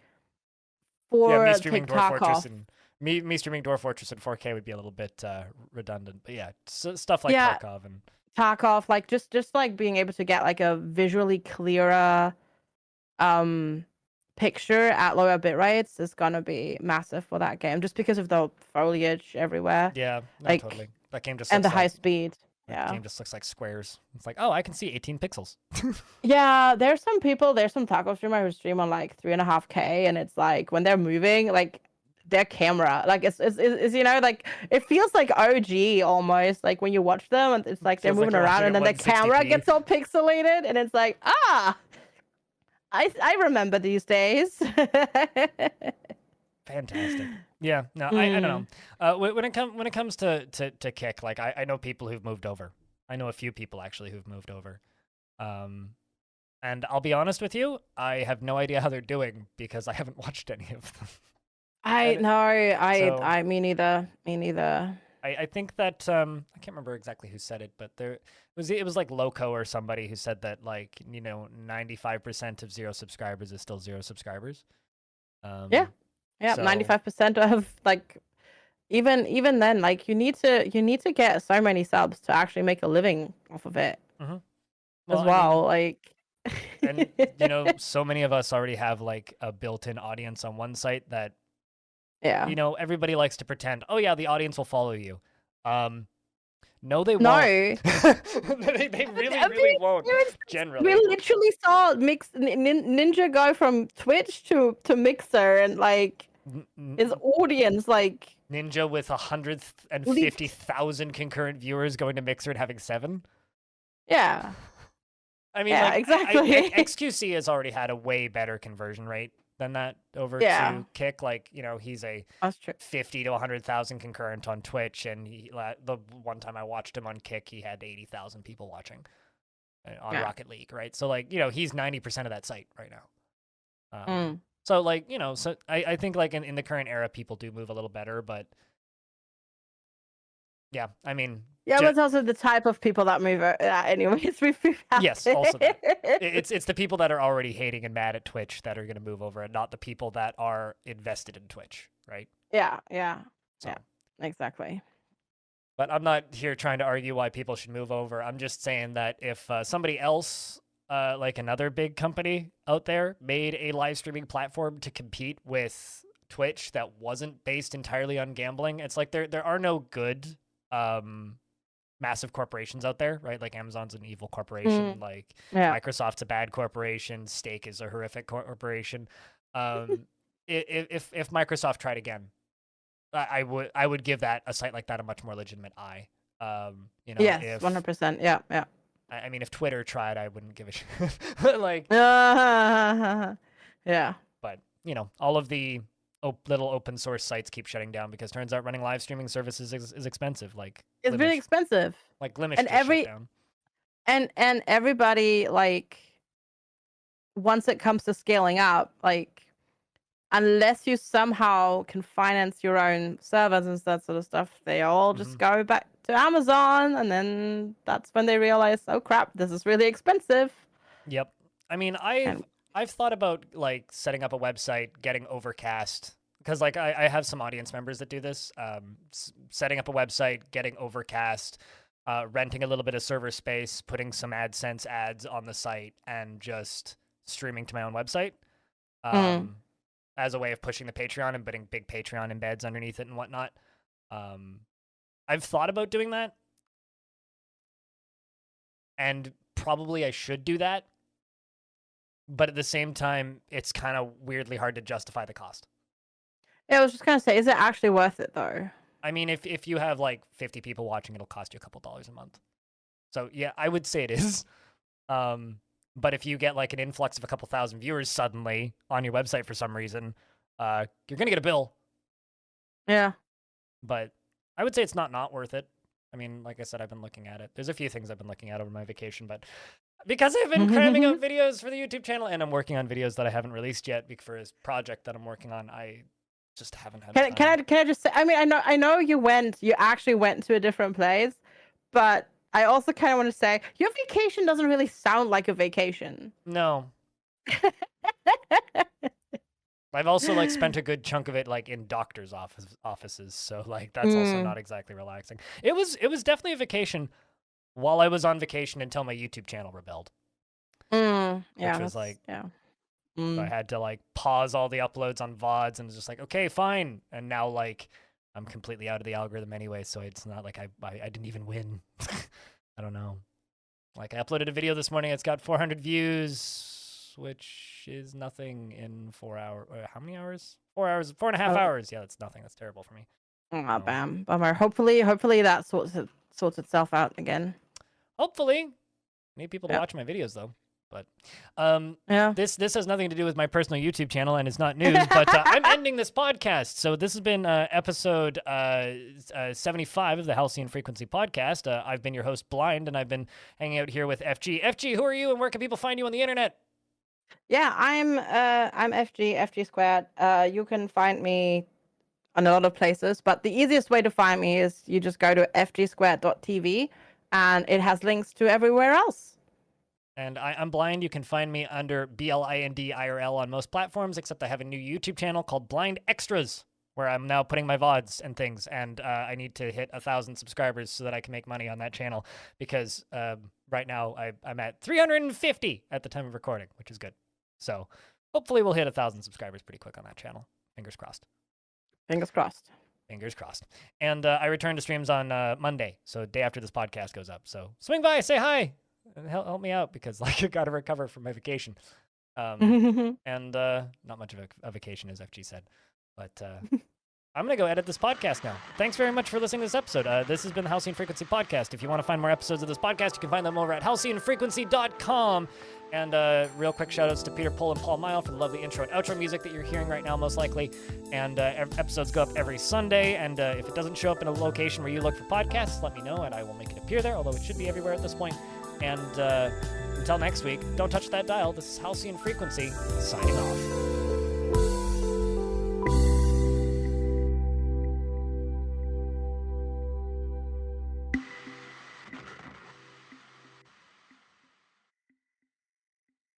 for me streaming Dwarf Fortress and me streaming Dwarf Fortress in 4K would be a little bit redundant. But yeah, stuff like Tarkov and Tarkov, like just like being able to get like a visually clearer picture at lower bit rates is gonna be massive for that game, just because of the foliage everywhere. Yeah, no, like totally. That game just and the like, high speed. That game just looks like squares. It's like, oh, I can see 18 pixels. Yeah, there's some Tarkov streamers who stream on like 3.5K, and it's like when they're moving, like their camera, like it's you know, like it feels like OG almost, like when you watch them and it's like they're moving around and then the camera gets all pixelated and it's like, I remember these days. Fantastic. Yeah, no, I don't know. When it comes to Kick, like I know people who've moved over. I know a few people actually who've moved over. And I'll be honest with you, I have no idea how they're doing because I haven't watched any of them. Me neither. I think that I can't remember exactly who said it, but it was like Loco or somebody who said that, like, you know, 95% of 0 subscribers is still 0 subscribers. Yeah, 95% of like even then, like you need to get so many subs to actually make a living off of it as well. Like, and you know, so many of us already have like a built-in audience on one site that, you know, everybody likes to pretend, oh yeah, the audience will follow you. No, they won't. No. they really won't, generally. We literally saw Ninja go from Twitch to Mixer, and like his audience, like Ninja with 150,000 concurrent viewers going to Mixer and having 7. Yeah. I mean, like, exactly. XQC has already had a way better conversion rate than that over to Kick. Like, you know, he's a 50 to 100,000 concurrent on Twitch, and the one time I watched him on Kick, he had 80,000 people watching on Rocket League, right? So, like, you know, he's 90% of that site right now. So, like, you know, so I think, like, in the current era, people do move a little better, but yeah, I mean... Yeah, but it's also the type of people that move. Anyways, yes, also that. It's the people that are already hating and mad at Twitch that are going to move over, and not the people that are invested in Twitch, right? Yeah, exactly. But I'm not here trying to argue why people should move over. I'm just saying that if somebody else, like another big company out there, made a live streaming platform to compete with Twitch that wasn't based entirely on gambling, it's like there are no good massive corporations out there, right? Like Amazon's an evil corporation, like Microsoft's a bad corporation, Stake is a horrific corporation. If Microsoft tried again, I would give that a site like that a much more legitimate eye. You know, yes, 100%. Yeah. I mean, if Twitter tried, I wouldn't give a shit. Like, yeah. But all of the little open source sites keep shutting down because turns out running live streaming services is expensive. Like It's really expensive. Like Glimish And just shut down. And everybody, like, once it comes to scaling up, like, unless you somehow can finance your own servers and that sort of stuff, they all just go back to Amazon, and then that's when they realize, oh crap, this is really expensive. Yep. I mean, I've thought about like setting up a website, getting Overcast, because like I have some audience members that do this. Setting up a website, getting Overcast, renting a little bit of server space, putting some AdSense ads on the site, and just streaming to my own website. As a way of pushing the Patreon and putting big Patreon embeds underneath it and whatnot. I've thought about doing that. And probably I should do that. But at the same time, it's kind of weirdly hard to justify the cost. Yeah, I was just going to say, is it actually worth it, though? I mean, if you have like 50 people watching, it'll cost you a couple $1 a month. So yeah, I would say it is. But if you get like an influx of a couple thousand viewers suddenly on your website for some reason, you're going to get a bill. Yeah. But I would say it's not worth it. I mean, like I said, I've been looking at it. There's a few things I've been looking at over my vacation, but because I've been cramming out videos for the YouTube channel and I'm working on videos that I haven't released yet for his project that I'm working on, I just haven't had time. Can I just say, I mean, I know you actually went to a different place, but I also kind of want to say your vacation doesn't really sound like a vacation. No. I've also like spent a good chunk of it like in doctors' offices, so like that's also not exactly relaxing. It was definitely a vacation while I was on vacation until my YouTube channel rebelled. Yeah, which was like, so I had to like pause all the uploads on VODs and just like, okay, fine. And now like I'm completely out of the algorithm anyway, so it's not like I didn't even win. I don't know. Like I uploaded a video this morning, it's got 400 views, which is nothing in 4 hours. How many hours? 4 hours, 4.5 hours. Yeah, that's nothing. That's terrible for me. Oh, bam. Bummer. Hopefully that sorts itself out again. Hopefully. Need people to watch my videos though. But this has nothing to do with my personal YouTube channel, and it's not news. But I'm ending this podcast. So this has been episode 75 of the Halcyon Frequency podcast. I've been your host, Blind, and I've been hanging out here with FG. FG, who are you, and where can people find you on the internet? Yeah, I'm FG Squared. You can find me on a lot of places, but the easiest way to find me is you just go to fgsquared.tv, and it has links to everywhere else. And I'm Blind. You can find me under BLINDIRL on most platforms, except I have a new YouTube channel called Blind Extras, where I'm now putting my VODs and things, and I need to hit 1,000 subscribers so that I can make money on that channel, because right now I'm at 350 at the time of recording, which is good. So hopefully we'll hit 1,000 subscribers pretty quick on that channel. Fingers crossed. Fingers crossed. Fingers crossed. And I return to streams on Monday, so day after this podcast goes up. So swing by, say hi. Help me out, because like I gotta recover from my vacation, and not much of a vacation, as FG said, but I'm gonna go edit this podcast now. Thanks very much for listening to this episode. This has been the Halcyon Frequency podcast. If you want to find more episodes of this podcast, you can find them over at halcyonfrequency.com. And real quick shout outs to Peter Pohl and Paul Mile for the lovely intro and outro music that you're hearing right now, most likely. And episodes go up every Sunday. And if it doesn't show up in a location where you look for podcasts, let me know and I will make it appear there, although it should be everywhere at this point. And until next week, don't touch that dial. This is Halcyon Frequency, signing off.